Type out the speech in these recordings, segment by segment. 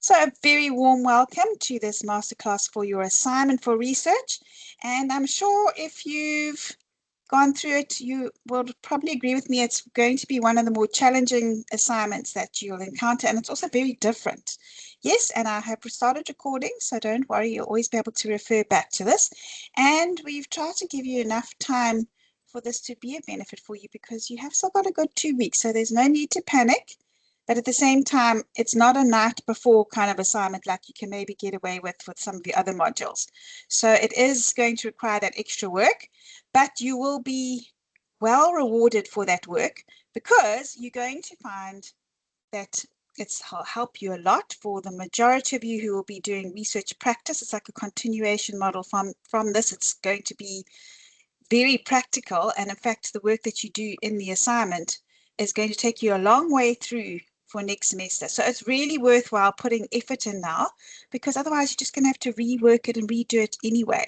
So a very warm welcome to this masterclass for your assignment for research. And I'm sure if you've gone through it, you will probably agree with me. It's going to be one of the more challenging assignments that you'll encounter. And it's also very different. Yes, and I have started recording, so don't worry, you'll always be able to refer back to this. And we've tried to give you enough time for this to be a benefit for you because you have still got a good 2 weeks. So there's no need to panic. But at the same time, it's not a night before kind of assignment like you can maybe get away with some of the other modules. So it is going to require that extra work, but you will be well rewarded for that work because you're going to find that it's help you a lot for the majority of you who will be doing research practice. It's like a continuation model from this. It's going to be very practical. And in fact, the work that you do in the assignment is going to take you a long way through for next semester. So it's really worthwhile putting effort in now because otherwise you're just going to have to rework it and redo it anyway.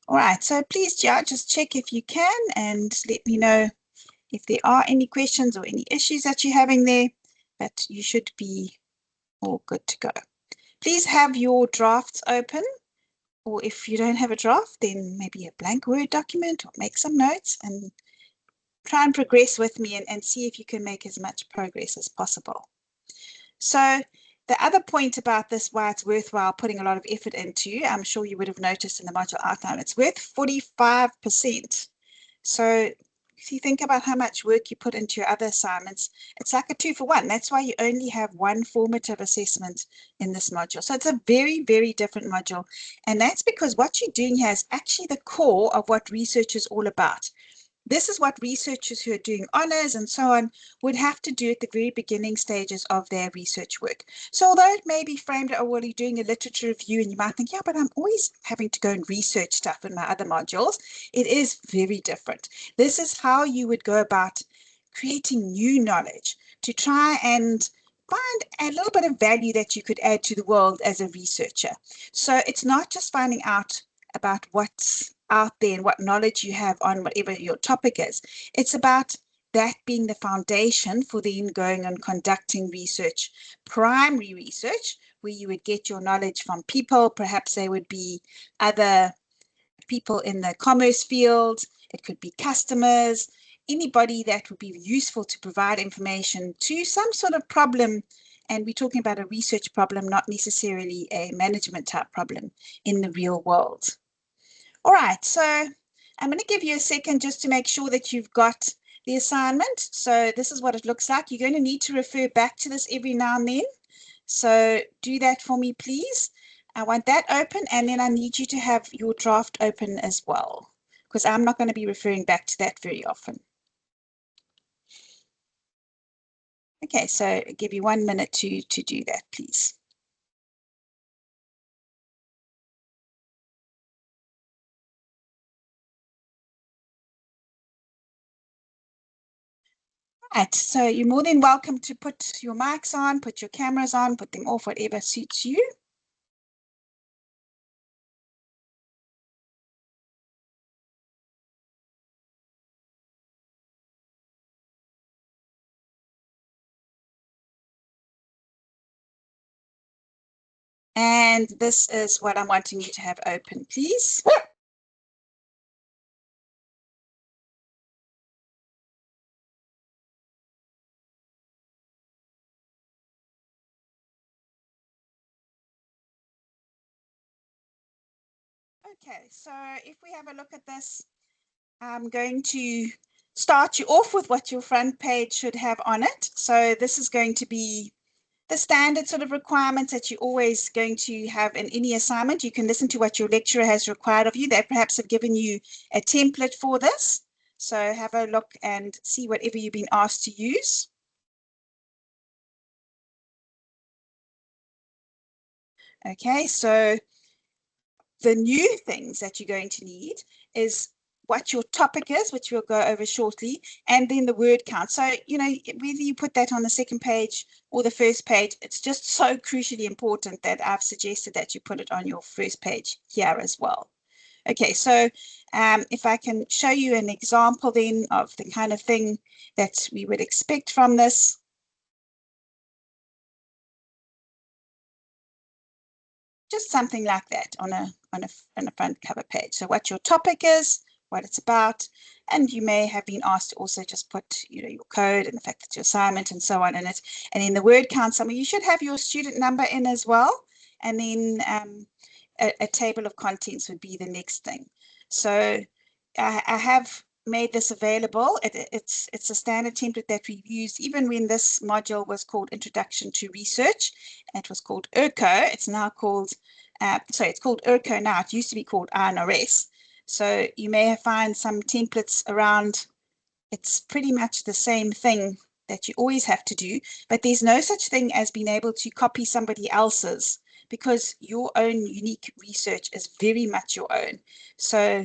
All right, so please, just check if you can and let me know if there are any questions or any issues that you're having there, but you should be all good to go. Please have your drafts open, or if you don't have a draft, then maybe a blank Word document or make some notes and try and progress with me and see if you can make as much progress as possible. So the other point about this, why it's worthwhile putting a lot of effort into, I'm sure you would have noticed in the module outline, it's worth 45%. So if you think about how much work you put into your other assignments, it's like a 2-for-1. That's why you only have one formative assessment in this module. So it's a very, very different module. And that's because what you're doing here is actually the core of what research is all about. This is what researchers who are doing honors and so on would have to do at the very beginning stages of their research work. So although it may be framed, oh, well, you're doing a literature review and you might think, yeah, but I'm always having to go and research stuff in my other modules. It is very different. This is how you would go about creating new knowledge to try and find a little bit of value that you could add to the world as a researcher. So it's not just finding out about what's out there and what knowledge you have on whatever your topic is. It's about that being the foundation for then going and conducting research, primary research, where you would get your knowledge from people. Perhaps they would be other people in the commerce field. It could be customers, anybody that would be useful to provide information to some sort of problem. And we're talking about a research problem, not necessarily a management type problem in the real world. All right, so I'm going to give you a second just to make sure that you've got the assignment. So this is what it looks like. You're going to need to refer back to this every now and then. So do that for me, please. I want that open, and then I need you to have your draft open as well, because I'm not going to be referring back to that very often. Okay, so I'll give you 1 minute to do that, please. Right, so you're more than welcome to put your mics on, put your cameras on, put them off, whatever suits you. And this is what I'm wanting you to have open, please. Okay, so if we have a look at this, I'm going to start you off with what your front page should have on it. So this is going to be the standard sort of requirements that you're always going to have in any assignment. You can listen to what your lecturer has required of you. They perhaps have given you a template for this. So have a look and see whatever you've been asked to use. Okay, so the new things that you're going to need is what your topic is, which we'll go over shortly, and then the word count. So, you know, whether you put that on the second page or the first page, it's just so crucially important that I've suggested that you put it on your first page here as well. Okay, so if I can show you an example then of the kind of thing that we would expect from this. just something like that on a front cover page. So what your topic is, what it's about, and you may have been asked to also just put, your code and the fact that your assignment and so on in it. And in the word count summary, you should have your student number in as well. And then a table of contents would be the next thing. So I have made this available. It's a standard template that we've used even when this module was called Introduction to Research. It was called IRCO. It's now called, it's called IRCO now. It used to be called IRS. So you may find some templates around. It's pretty much the same thing that you always have to do, but there's no such thing as being able to copy somebody else's, because your own unique research is very much your own. So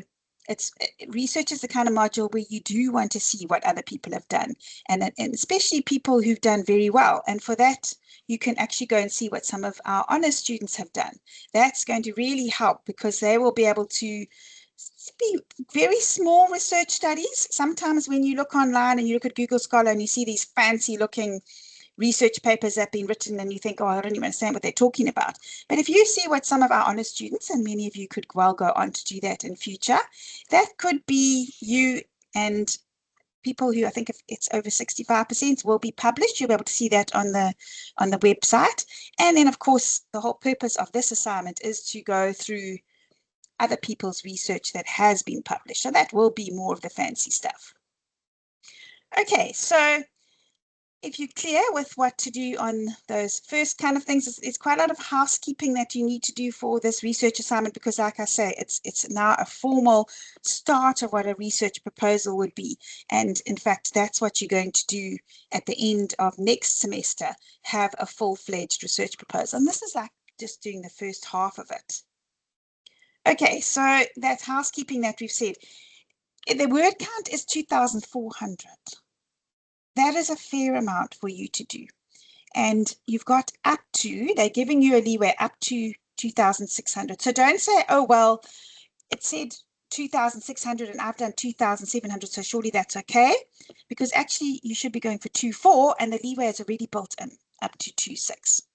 research is the kind of module where you do want to see what other people have done, and especially people who've done very well. And for that, you can actually go and see what some of our honors students have done. That's going to really help, because they will be able to be very small research studies. Sometimes when you look online and you look at Google Scholar and you see these fancy looking research papers that have been written and you think, oh, I don't even understand what they're talking about. But if you see what some of our honors students, and many of you could well go on to do that in future, that could be you and people who, I think if it's over 65% will be published. You'll be able to see that on the website. And then of course, the whole purpose of this assignment is to go through other people's research that has been published. So that will be more of the fancy stuff. Okay, so if you're clear with what to do on those first kind of things, it's quite a lot of housekeeping that you need to do for this research assignment, because like I say, it's now a formal start of what a research proposal would be. And in fact, that's what you're going to do at the end of next semester, have a full-fledged research proposal. And this is like just doing the first half of it. Okay, so that's housekeeping that we've said. The word count is 2,400. That is a fair amount for you to do. And you've got up to, they're giving you a leeway up to 2,600. So don't say, oh, well, it said 2,600 and I've done 2,700, so surely that's okay. Because actually you should be going for 2,400 and the leeway is already built in up to 2,600.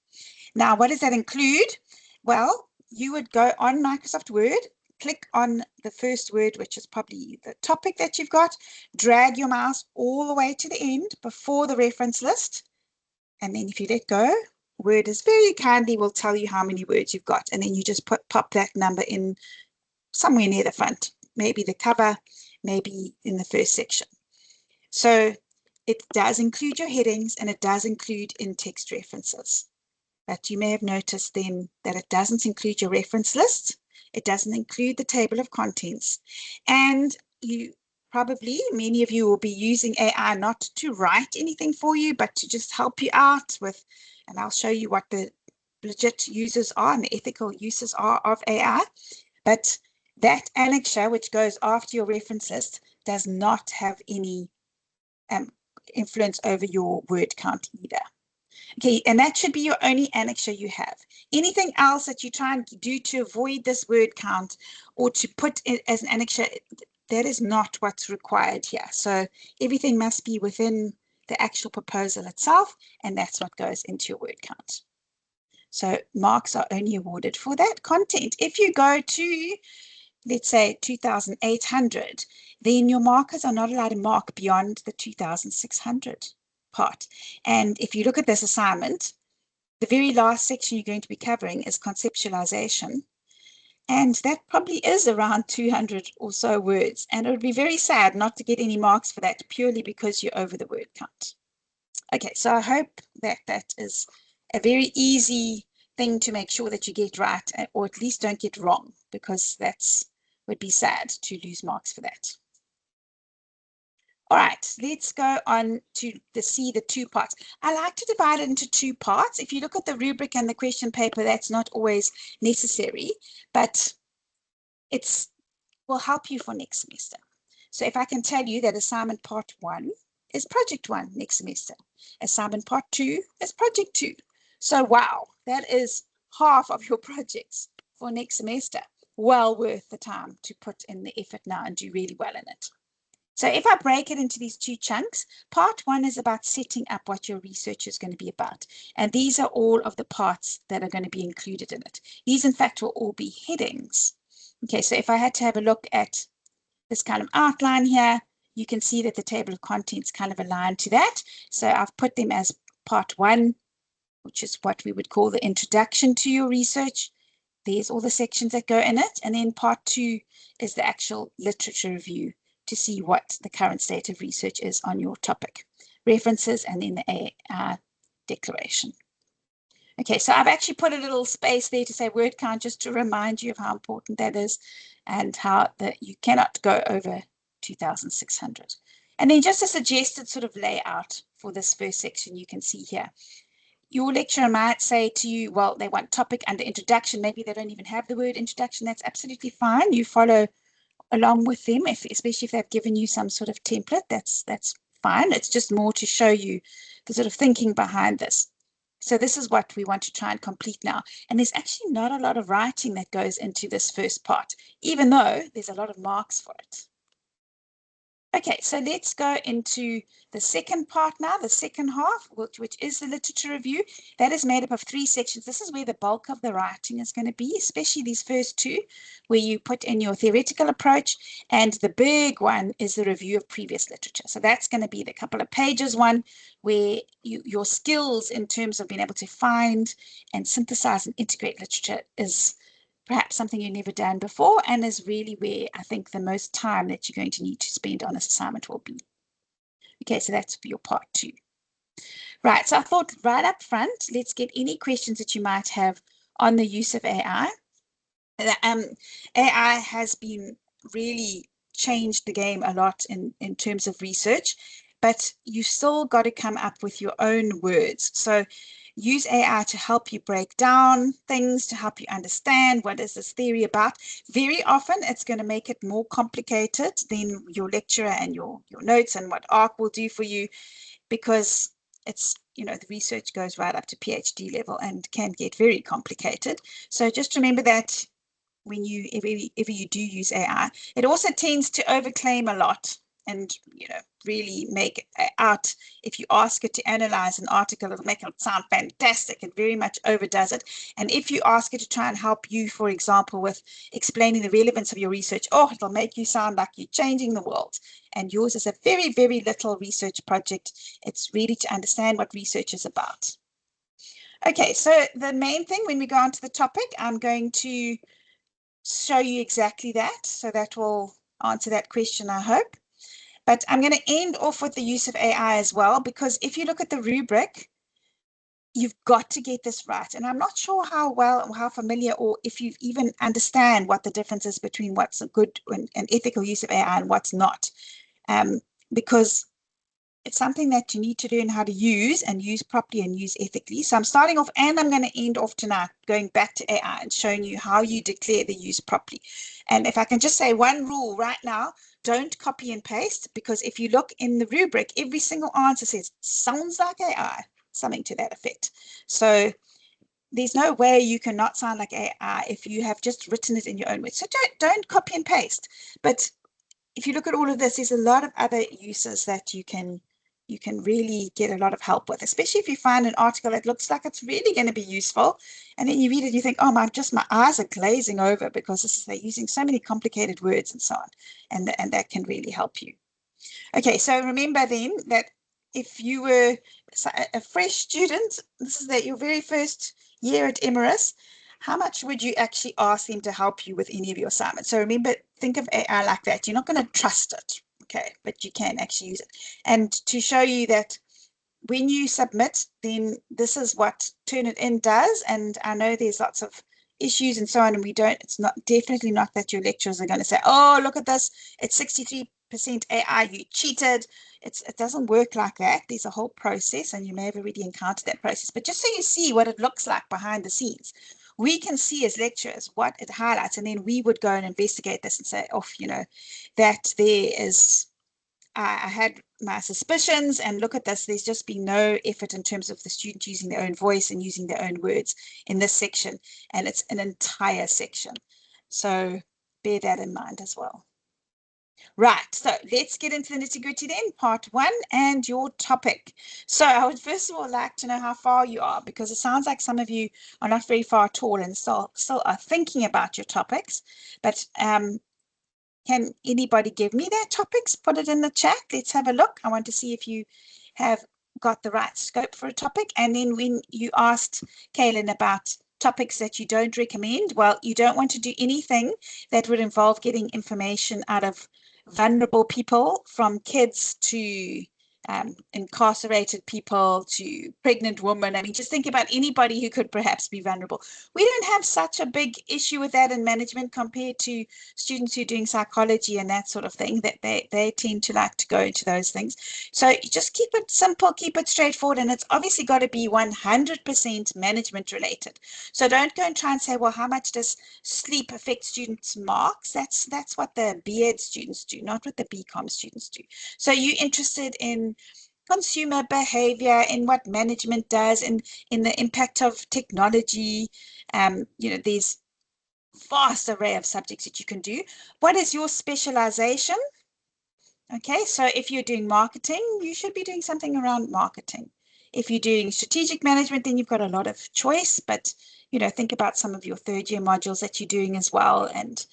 Now, what does that include? Well, you would go on Microsoft Word, click on the first word, which is probably the topic that you've got, drag your mouse all the way to the end before the reference list. And then if you let go, Word is very kindly will tell you how many words you've got. And then you just pop that number in somewhere near the front, maybe the cover, maybe in the first section. So it does include your headings and it does include in-text references. But you may have noticed then that it doesn't include your reference list. It doesn't include the table of contents. And you probably, many of you will be using AI not to write anything for you, but to just help you out with, and I'll show you what the legit uses are and the ethical uses are of AI. But that annexure, which goes after your reference list, does not have any influence over your word count either. Okay, and that should be your only annexure you have. Anything else that you try and do to avoid this word count or to put it as an annexure, that is not what's required here. So everything must be within the actual proposal itself, and that's what goes into your word count. So marks are only awarded for that content. If you go to, let's say, 2,800, then your markers are not allowed to mark beyond the 2,600 part. And if you look at this assignment, the very last section you're going to be covering is conceptualization. And that probably is around 200 or so words. And it would be very sad not to get any marks for that purely because you're over the word count. Okay, so I hope that that is a very easy thing to make sure that you get right, or at least don't get wrong, because that's would be sad to lose marks for that. All right, let's go on to see the two parts. I like to divide it into two parts. If you look at the rubric and the question paper, that's not always necessary, but it will help you for next semester. So if I can tell you that assignment part 1 is project 1 next semester, assignment part 2 is project 2. So wow, that is half of your projects for next semester. Well worth the time to put in the effort now and do really well in it. So if I break it into these two chunks, part one is about setting up what your research is going to be about. And these are all of the parts that are going to be included in it. These, in fact, will all be headings. Okay, so if I had to have a look at this kind of outline here, you can see that the table of contents kind of aligned to that. So I've put them as part one, which is what we would call the introduction to your research. There's all the sections that go in it. And then part two is the actual literature review to see what the current state of research is on your topic. References, and then the AI declaration. Okay, so I've actually put a little space there to say word count, just to remind you of how important that is and how that you cannot go over 2,600. And then just a suggested sort of layout for this first section you can see here. Your lecturer might say to you, well, they want topic under introduction. Maybe they don't even have the word introduction. That's absolutely fine. You follow along with them, especially if they've given you some sort of template. That's fine. It's just more to show you the sort of thinking behind this. So this is what we want to try and complete now. And there's actually not a lot of writing that goes into this first part, even though there's a lot of marks for it. Okay, so let's go into the second part now, the second half, which is the literature review. That is made up of 3 sections. This is where the bulk of the writing is going to be, especially these first 2, where you put in your theoretical approach. And the big one is the review of previous literature. So that's going to be the couple of pages one, where your skills in terms of being able to find and synthesize and integrate literature is perhaps something you've never done before, and is really where I think the most time that you're going to need to spend on this assignment will be. Okay, so that's for your part 2. Right, so I thought right up front, let's get any questions that you might have on the use of AI. AI has been really changed the game a lot in terms of research, but you still got to come up with your own words. So use AI to help you break down things, to help you understand what is this theory about. Very often it's going to make it more complicated than your lecturer and your notes and what IRCO will do for you, because it's, the research goes right up to PhD level and can get very complicated. So just remember that when if you do use AI, it also tends to overclaim a lot and really make it out. If you ask it to analyze an article, it'll make it sound fantastic. It very much overdoes it. And if you ask it to try and help you, for example, with explaining the relevance of your research, it'll make you sound like you're changing the world. And yours is a very, very little research project. It's really to understand what research is about. Okay, so the main thing when we go on to the topic, I'm going to show you exactly that. So that will answer that question, I hope. But I'm going to end off with the use of AI as well, because if you look at the rubric, you've got to get this right. And I'm not sure how well or how familiar, or if you even understand what the difference is between what's a good and ethical use of AI and what's not, because it's something that you need to learn how to use properly and use ethically. So I'm starting off, and I'm going to end off tonight going back to AI and showing you how you declare the use properly. And if I can just say one rule right now, don't copy and paste, because if you look in the rubric, every single answer says, sounds like AI, something to that effect. So there's no way you cannot sound like AI if you have just written it in your own words. So don't copy and paste. But if you look at all of this, there's a lot of other uses that you can really get a lot of help with, especially if you find an article that looks like it's really going to be useful, and then you read it, you think, oh, my eyes are glazing over, because they're using so many complicated words and so on, and that can really help you. Okay, so remember then that if you were a fresh student, this is your very first year at Emirates, how much would you actually ask them to help you with any of your assignments? So remember, think of AI like that. You're not going to trust it, okay, but you can actually use it. And to show you that when you submit, then this is what Turnitin does. And I know there's lots of issues and so on, and it's definitely not that your lecturers are going to say, oh, look at this, it's 63% AI, you cheated. It doesn't work like that. There's a whole process, and you may have already encountered that process. But just so you see what it looks like behind the scenes, we can see as lecturers what it highlights, and then we would go and investigate this and say, that there is, I had my suspicions, and look at this, there's just been no effort in terms of the student using their own voice and using their own words in this section, and it's an entire section. So bear that in mind as well. Right, so let's get into the nitty-gritty then, part one, and your topic. So I would first of all like to know how far you are, because it sounds like some of you are not very far at all and still are thinking about your topics. But can anybody give me their topics? Put it in the chat. Let's have a look. I want to see if you have got the right scope for a topic. And then when you asked Kaylin about topics that you don't recommend, well, you don't want to do anything that would involve getting information out of vulnerable people, from kids to incarcerated people to pregnant women. I mean, just think about anybody who could perhaps be vulnerable. We don't have such a big issue with that in management compared to students who are doing psychology and that sort of thing, that they tend to like to go into those things. So just keep it simple, keep it straightforward, and it's obviously got to be 100% management related. So don't go and try and say, well, how much does sleep affect students' marks? That's what the B.Ed students do, not what the BCom students do. So you're interested in consumer behavior, in what management does, in the impact of technology. There's vast array of subjects that you can do. What is your specialization? Okay, so if you're doing marketing, you should be doing something around marketing. If you're doing strategic management, then you've got a lot of choice, but think about some of your third year modules that you're doing as well. And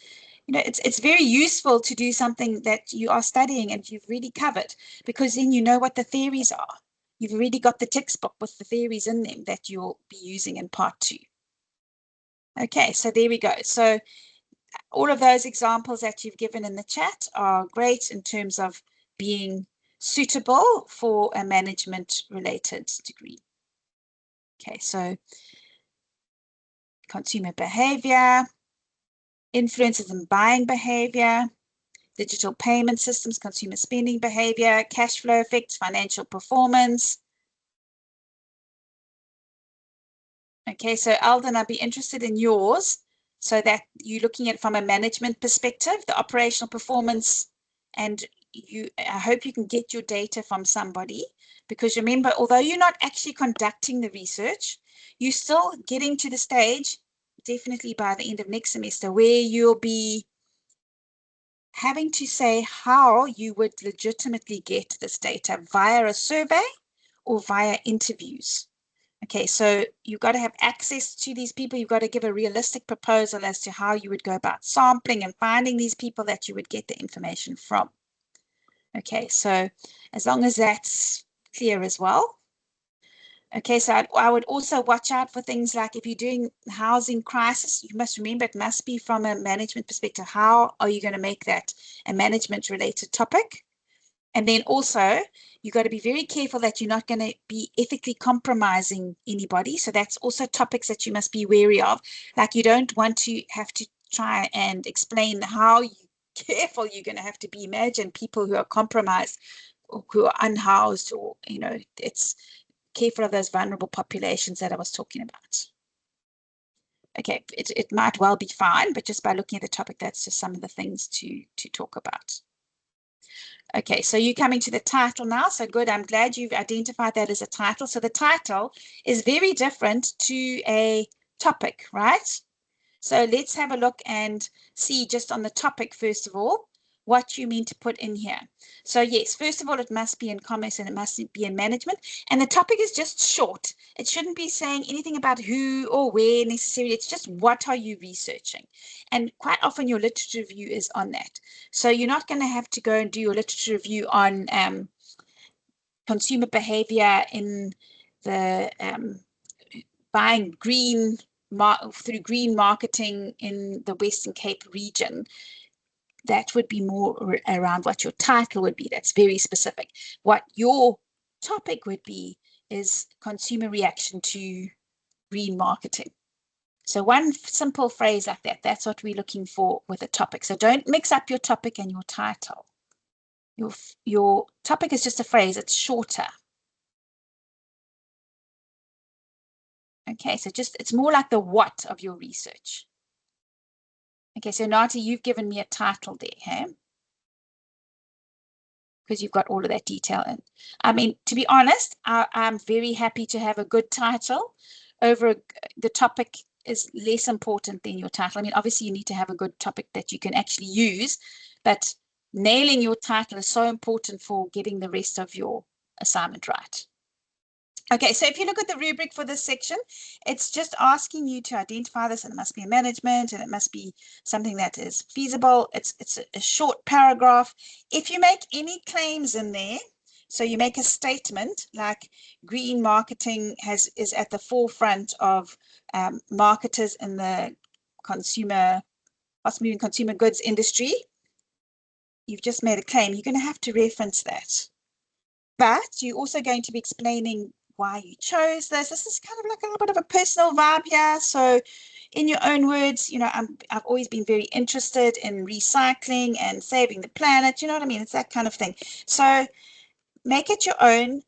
it's very useful to do something that you are studying and you've really covered, because then you know what the theories are. You've already got the textbook with the theories in them that you'll be using in part 2. Okay, so there we go. So all of those examples that you've given in the chat are great in terms of being suitable for a management related degree. Okay, so consumer behavior, influences in buying behavior, digital payment systems, consumer spending behavior, cash flow effects, financial performance. Okay, so Alden, I'd be interested in yours, so that you're looking at it from a management perspective, the operational performance, and I hope you can get your data from somebody, because remember, although you're not actually conducting the research, you're still getting to the stage, definitely by the end of next semester, where you'll be having to say how you would legitimately get this data, via a survey or via interviews. Okay, so you've got to have access to these people. You've got to give a realistic proposal as to how you would go about sampling and finding these people that you would get the information from. Okay, so as long as that's clear as well. Okay, so I would also watch out for things like, if you're doing housing crisis, you must remember it must be from a management perspective. How are you going to make that a management related topic? And then also, you've got to be very careful that you're not going to be ethically compromising anybody. So that's also topics that you must be wary of. Like, you don't want to have to try and explain how careful you're going to have to be. Imagine people who are compromised or who are unhoused, or, it's careful of those vulnerable populations that I was talking about. Okay, it might well be fine, but just by looking at the topic, that's just some of the things to talk about. Okay, so you're coming to the title now. So good. I'm glad you've identified that as a title. So the title is very different to a topic, right? So let's have a look and see, just on the topic, first of all, what you mean to put in here. So yes, first of all, it must be in commerce and it must be in management. And the topic is just short. It shouldn't be saying anything about who or where necessarily. It's just, what are you researching? And quite often your literature review is on that. So you're not going to have to go and do your literature review on consumer behavior in the buying green through green marketing in the Western Cape region. That would be more around what your title would be. That's very specific. What your topic would be is consumer reaction to green marketing. So one simple phrase like that, that's what we're looking for with a topic. So don't mix up your topic and your title. Your topic is just a phrase, it's shorter. Okay, so it's more like the what of your research. Okay, so Nati, you've given me a title there, hey? Because you've got all of that detail in. I mean, to be honest, I'm very happy to have a good title over the topic is less important than your title. I mean, obviously you need to have a good topic that you can actually use, but nailing your title is so important for getting the rest of your assignment right. Okay, so if you look at the rubric for this section, it's just asking you to identify this, and it must be a management, and it must be something that is feasible. It's a short paragraph. If you make any claims in there, so you make a statement like green marketing is at the forefront of marketers in the fast-moving consumer goods industry, you've just made a claim, you're going to have to reference that. But you're also going to be explaining why you chose this. This is kind of like a little bit of a personal vibe here. So in your own words, you know, I've always been very interested in recycling and saving the planet. You know what I mean? It's that kind of thing. So make it your own.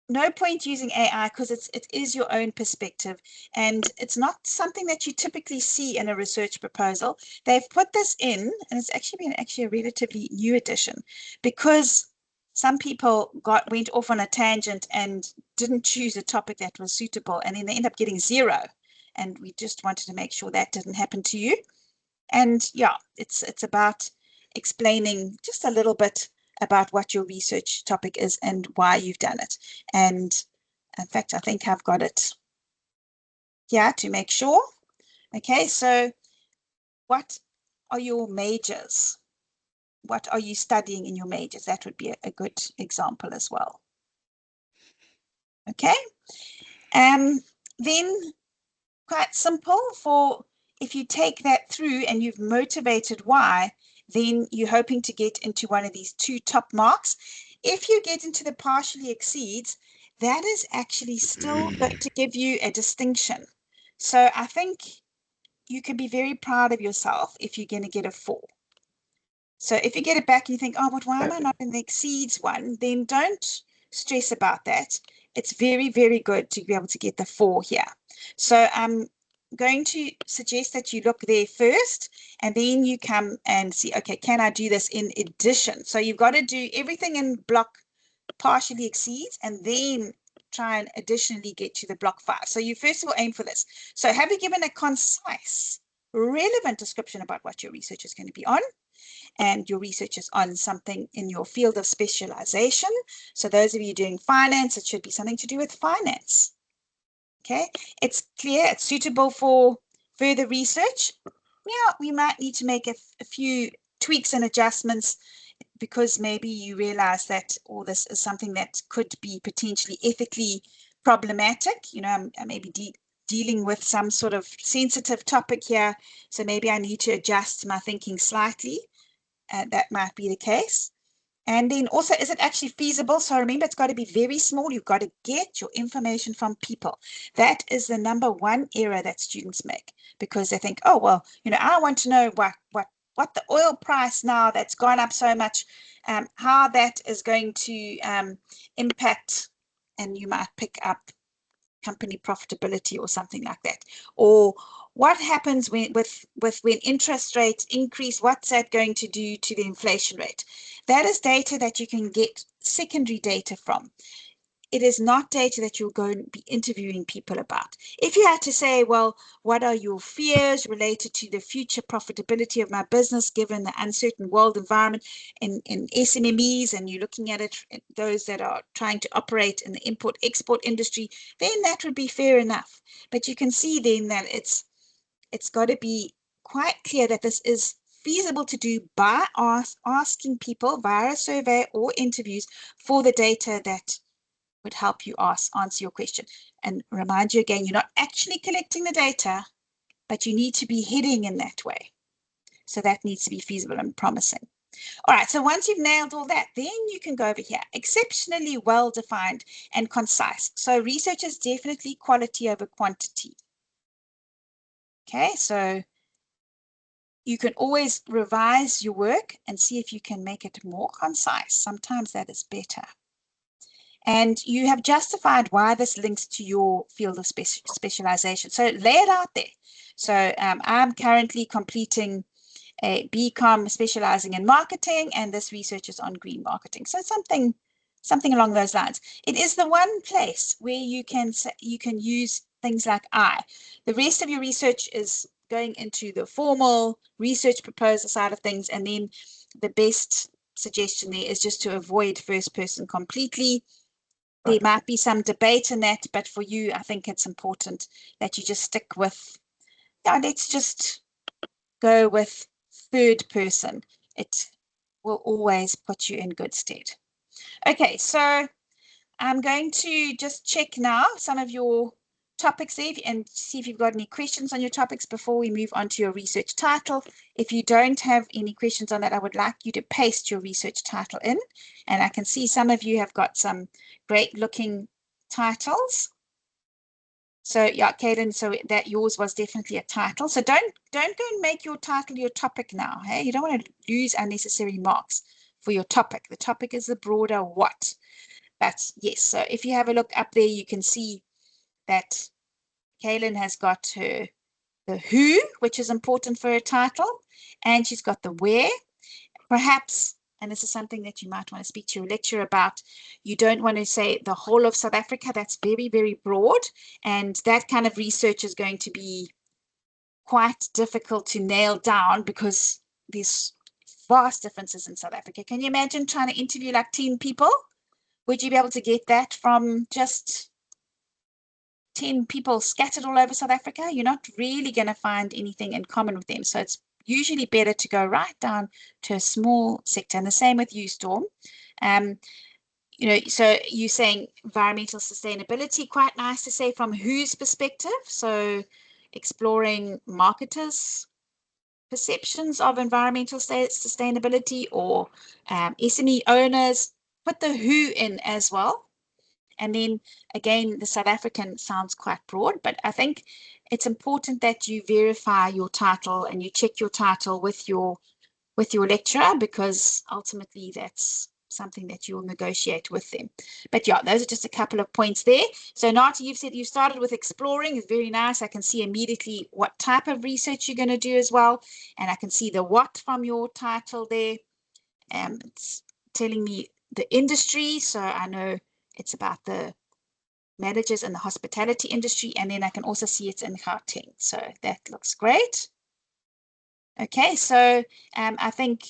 No point using AI because it is your own perspective, and it's not something that you typically see in a research proposal. They've put this in, and it's actually been a relatively new addition, because some people went off on a tangent and didn't choose a topic that was suitable, and then they end up getting 0. And we just wanted to make sure that didn't happen to you. And yeah, it's about explaining just a little bit about what your research topic is and why you've done it. And in fact, I think I've got it here to make sure. Okay, so what are your majors? What are you studying in your majors? That would be a good example as well. Okay, then quite simple for if you take that through and you've motivated why, then you're hoping to get into one of these 2 top marks. If you get into the partially exceeds, that is actually still going to give you a distinction. So I think you can be very proud of yourself if you're going to get a 4. So if you get it back and you think, oh, but why am I not in the exceeds one? Then don't stress about that. It's very, very good to be able to get the 4 here. So I'm going to suggest that you look there first, and then you come and see, okay, can I do this in addition? So you've got to do everything in block partially exceeds, and then try and additionally get to the block 5. So you first of all aim for this. So have you given a concise, relevant description about what your research is going to be on? And your research is on something in your field of specialization. So those of you doing finance, it should be something to do with finance. Okay, it's clear, it's suitable for further research. Yeah, we might need to make a few tweaks and adjustments, because maybe you realize that all this is something that could be potentially ethically problematic. You know, I may be dealing with some sort of sensitive topic here, so maybe I need to adjust my thinking slightly. That might be the case. And then also, is it actually feasible? So remember, it's got to be very small. You've got to get your information from people. That is the #1 error that students make, because they think, oh, well, you know, I want to know what the oil price now that's gone up so much, how that is going to impact, and you might pick up company profitability or something like that. Or what happens when interest rates increase? What's that going to do to the inflation rate? That is data that you can get secondary data from. It is not data that you're going to be interviewing people about. If you had to say, well, what are your fears related to the future profitability of my business given the uncertain world environment in SMMEs, and you're looking at it, those that are trying to operate in the import-export industry, then that would be fair enough. But you can see then that it's got to be quite clear that this is feasible to do by asking people via a survey or interviews for the data that would help you answer your question. And remind you again, you're not actually collecting the data, but you need to be heading in that way. So that needs to be feasible and promising. All right, so once you've nailed all that, then you can go over here. Exceptionally well-defined and concise. So research is definitely quality over quantity. Okay, so you can always revise your work and see if you can make it more concise. Sometimes that is better. And you have justified why this links to your field of specialization. So lay it out there. So I'm currently completing a BCom specializing in marketing, and this research is on green marketing. So something along those lines. It is the one place where you can use things like I. The rest of your research is going into the formal research proposal side of things, and then the best suggestion there is just to avoid first person completely. There might be some debate in that, but for you, I think it's important that you just stick with, yeah, let's just go with third person. It will always put you in good stead. Okay, so I'm going to just check now some of your topics there and see if you've got any questions on your topics before we move on to your research title. If you don't have any questions on that, I would like you to paste your research title in. And I can see some of you have got some great looking titles. So yeah, Kaden, so that yours was definitely a title. So don't go and make your title your topic now. Hey, you don't want to lose unnecessary marks for your topic. The topic is the broader what. But yes, so if you have a look up there, you can see that Kaylin has got the who, which is important for her title, and she's got the where. Perhaps, and this is something that you might want to speak to your lecturer about, you don't want to say the whole of South Africa. That's very, very broad, and that kind of research is going to be quite difficult to nail down because there's vast differences in South Africa. Can you imagine trying to interview like 10 people? Would you be able to get that from just 10 people scattered all over South Africa? You're not really going to find anything in common with them. So it's usually better to go right down to a small sector. And the same with you, Storm. You know, so you're saying environmental sustainability, quite nice to say from whose perspective. So exploring marketers' perceptions of environmental sustainability, or SME owners, put the who in as well. And then again, the South African sounds quite broad, but I think it's important that you verify your title and you check your title with your lecturer, because ultimately that's something that you will negotiate with them. But yeah, those are just a couple of points there. So Nati, you've said you started with exploring. It's very nice. I can see immediately what type of research you're going to do as well. And I can see the what from your title there. It's telling me the industry. So I know it's about the managers in the hospitality industry. And then I can also see it's in Gauteng. So that looks great. Okay, so I think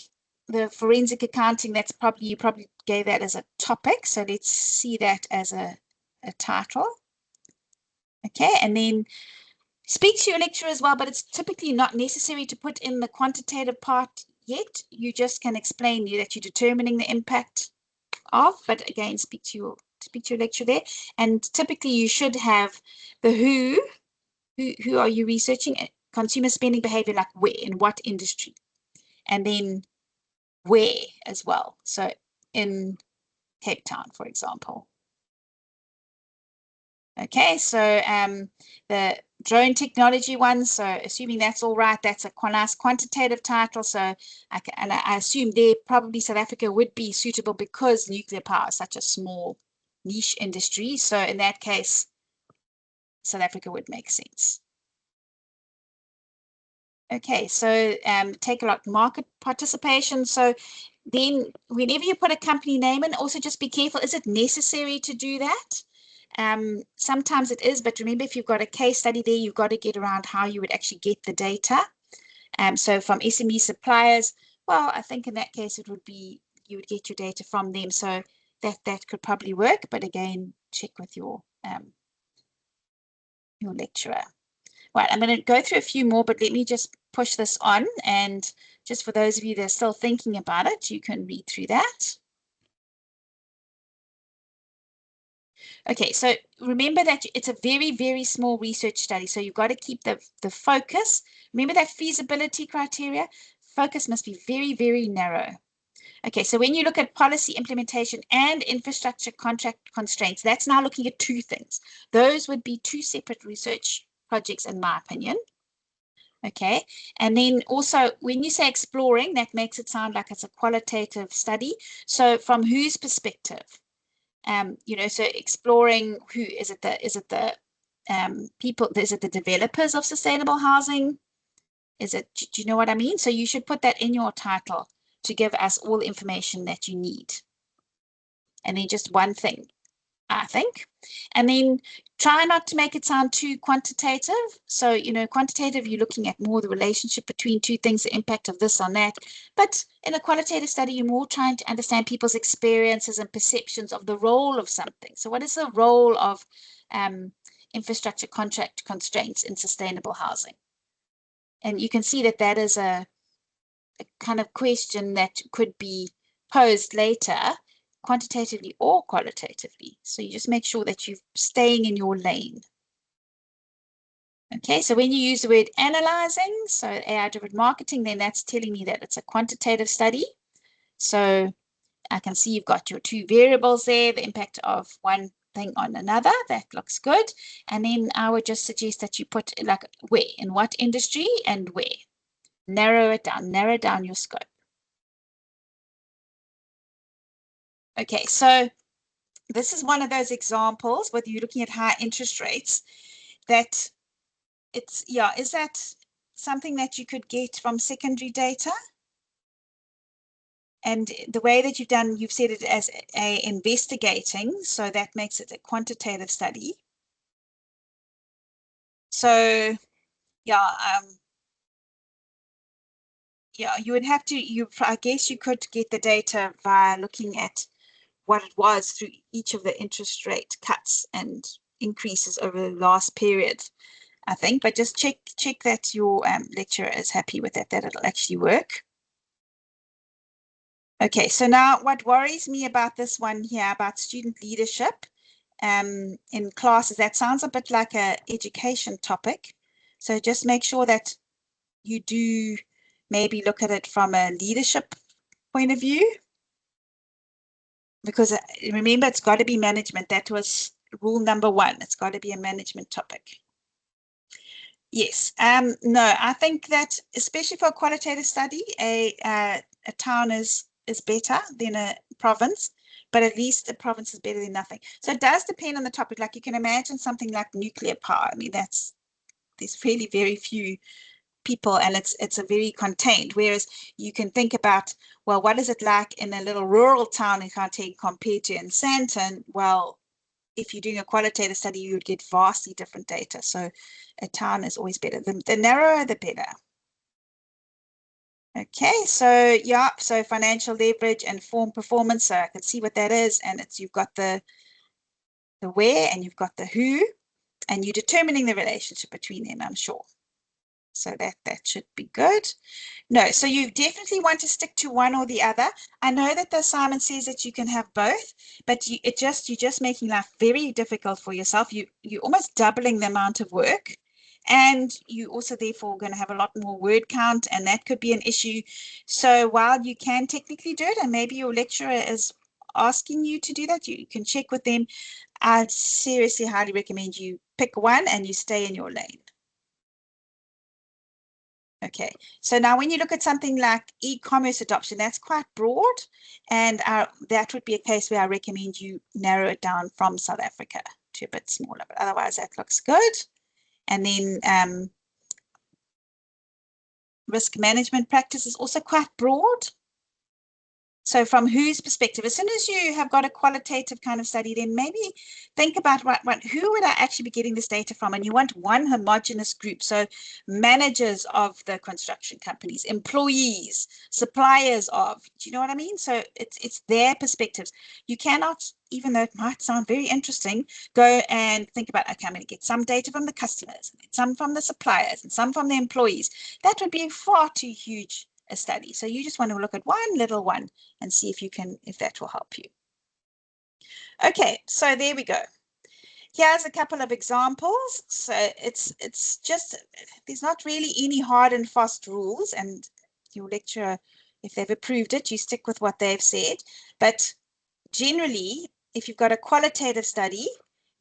the forensic accounting, that's probably, you probably gave that as a topic. So let's see that as a title. Okay, and then speak to your lecturer as well, but it's typically not necessary to put in the quantitative part yet. You just can explain that you're determining the impact of, but again, speak to your lecturer there. And typically you should have the who are you researching? Consumer spending behavior, like where, in what industry, and then where as well. So in Cape Town, for example. Okay, so the drone technology one, so assuming that's all right, that's a nice quantitative title. So I assume there probably South Africa would be suitable because nuclear power is such a small niche industry. So in that case, South Africa would make sense. Okay, so take a lot market participation. So then whenever you put a company name in, also just be careful. Is it necessary to do that? Sometimes it is, but remember, if you've got a case study there, you've got to get around how you would actually get the data. So from SME suppliers, well, I think in that case, it would be, you would get your data from them. So that could probably work, but again, check with your lecturer. Right, I'm going to go through a few more, but let me just push this on. And just for those of you that are still thinking about it, you can read through that. Okay, so remember that it's a very, very small research study. So you've got to keep the focus. Remember that feasibility criteria, focus must be very, very narrow. Okay, so when you look at policy implementation and infrastructure contract constraints, that's now looking at two things. Those would be two separate research projects, in my opinion. Okay, and then also when you say exploring, that makes it sound like it's a qualitative study. So from whose perspective? You know, so exploring who is it? The people? Is it the developers of sustainable housing? Is it? Do you know what I mean? So you should put that in your title to give us all the information that you need. And then just one thing. I think. And then try not to make it sound too quantitative. So, quantitative, you're looking at more the relationship between two things, the impact of this on that. But in a qualitative study, you're more trying to understand people's experiences and perceptions of the role of something. So, what is the role of infrastructure contract constraints in sustainable housing? And you can see that that is a kind of question that could be posed later, quantitatively or qualitatively. So you just make sure that you're staying in your lane. Okay, so when you use the word analyzing, so AI-driven marketing, then that's telling me that it's a quantitative study. So I can see you've got your two variables there, the impact of one thing on another. That looks good. And then I would just suggest that you put like where, in what industry and where. Narrow down your scope. Okay, so this is one of those examples, whether you're looking at high interest rates, that it's, yeah, is that something that you could get from secondary data? And the way that you've said it as a investigating, so that makes it a quantitative study. So, yeah, yeah, you would have to, I guess you could get the data via looking at what it was through each of the interest rate cuts and increases over the last period, I think, but just check that your lecturer is happy with that it'll actually work. Okay, so now what worries me about this one here, about student leadership in classes, that sounds a bit like a education topic. So just make sure that you do maybe look at it from a leadership point of view, because remember, it's got to be management. That was rule number one. It's got to be a management topic. Yes. No, I think that especially for a qualitative study, a town is better than a province, but at least a province is better than nothing. So it does depend on the topic. Like you can imagine something like nuclear power. I mean, there's really very few people, and it's a very contained. Whereas you can think about, well, what is it like in a little rural town in Gauteng compared to in Sandton? Well, if you're doing a qualitative study, you would get vastly different data. So a town is always better. The narrower, the better. Okay, so yeah, so financial leverage and form performance. So I can see what that is. And you've got the where and you've got the who, and you're determining the relationship between them, I'm sure. So that should be good. No, so you definitely want to stick to one or the other. I know that the assignment says that you can have both, but you're just making life very difficult for yourself. You're almost doubling the amount of work, and you also therefore going to have a lot more word count, and that could be an issue. So while you can technically do it, and maybe your lecturer is asking you to do that, you can check with them. I'd seriously highly recommend you pick one and you stay in your lane. Okay, so now when you look at something like e-commerce adoption, that's quite broad, and that would be a case where I recommend you narrow it down from South Africa to a bit smaller, but otherwise that looks good. And then risk management practice is also quite broad. So from whose perspective, as soon as you have got a qualitative kind of study, then maybe think about who would I actually be getting this data from? And you want one homogenous group. So managers of the construction companies, employees, suppliers of, do you know what I mean? So it's their perspectives. You cannot, even though it might sound very interesting, go and think about, okay, I'm going to get some data from the customers, some from the suppliers, and some from the employees. That would be far too huge a study. So you just want to look at one little one and see if that will help you. Okay, so there we go. Here's a couple of examples. So it's just, there's not really any hard and fast rules, and your lecturer, if they've approved it, you stick with what they've said. But generally, if you've got a qualitative study,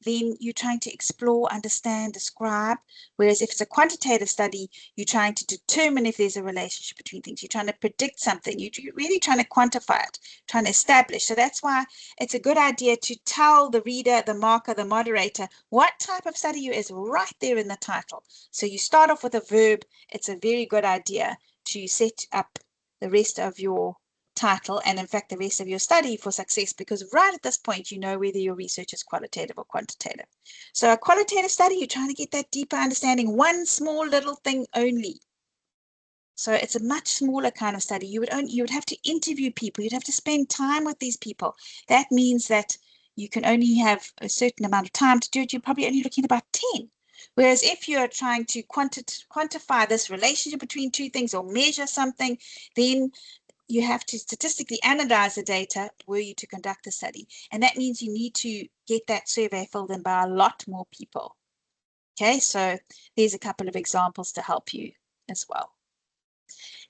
then you're trying to explore, understand, describe. Whereas if it's a quantitative study, you're trying to determine if there's a relationship between things. You're trying to predict something. You're really trying to quantify it, trying to establish. So that's why it's a good idea to tell the reader, the marker, the moderator, what type of study you is right there in the title. So you start off with a verb. It's a very good idea to set up the rest of your title and in fact the rest of your study for success, because right at this point you know whether your research is qualitative or quantitative. So a qualitative study, you're trying to get that deeper understanding, one small little thing only. So it's a much smaller kind of study. You would have to interview people, you'd have to spend time with these people. That means that you can only have a certain amount of time to do it. You're probably only looking at about 10. Whereas if you're trying to quantify this relationship between two things or measure something, then you have to statistically analyze the data were you to conduct the study. And that means you need to get that survey filled in by a lot more people. Okay, so there's a couple of examples to help you as well.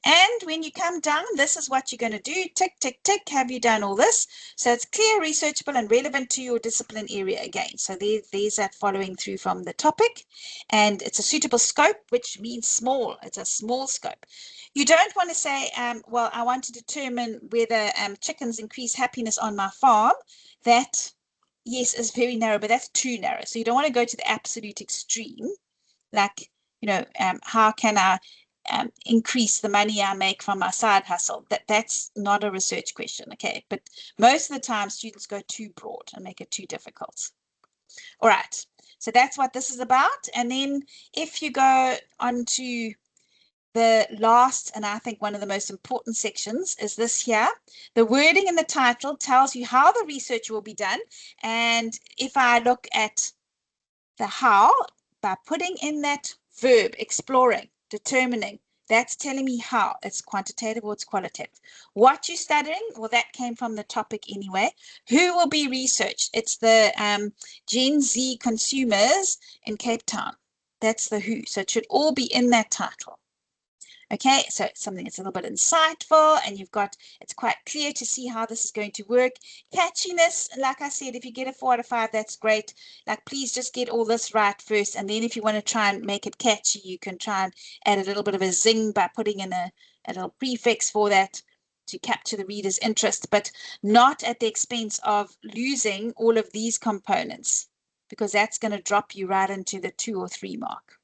And when you come down, this is what you're going to do. Tick, tick, tick. Have you done all this? So it's clear, researchable, and relevant to your discipline area again. So there's that following through from the topic. And it's a suitable scope, which means small. It's a small scope. You don't want to say, well, I want to determine whether chickens increase happiness on my farm. That, yes, is very narrow, but that's too narrow. So you don't want to go to the absolute extreme. Like, how can I increase the money I make from my side hustle? That's not a research question, okay? But most of the time, students go too broad and make it too difficult. All right, so that's what this is about. And then if you go on to the last, and I think one of the most important sections is this here. The wording in the title tells you how the research will be done. And if I look at the how, by putting in that verb, exploring, determining, that's telling me how. It's quantitative or it's qualitative. What you're studying, well, that came from the topic anyway. Who will be researched? It's the Gen Z consumers in Cape Town. That's the who. So it should all be in that title. Okay, so it's something that's a little bit insightful, and it's quite clear to see how this is going to work. Catchiness, like I said, if you get a 4 out of 5, that's great. Like, please just get all this right first, and then if you want to try and make it catchy, you can try and add a little bit of a zing by putting in a little prefix for that to capture the reader's interest, but not at the expense of losing all of these components, because that's going to drop you right into the 2 or 3 mark.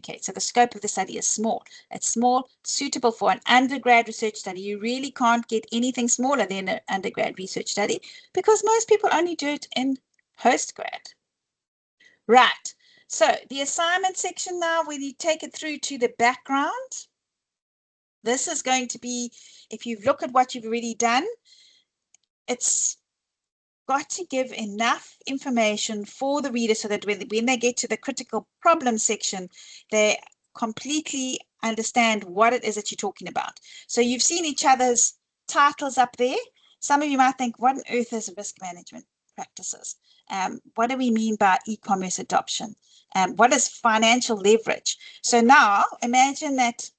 Okay, so the scope of the study is small. It's small, suitable for an undergrad research study. You really can't get anything smaller than an undergrad research study because most people only do it in postgrad. Right, so the assignment section now, when you take it through to the background, this is going to be, if you look at what you've already done, it's got to give enough information for the reader so that when they get to the critical problem section, they completely understand what it is that you're talking about. So you've seen each other's titles up there. Some of you might think, what on earth is risk management practices? What do we mean by e-commerce adoption? What is financial leverage? So now imagine that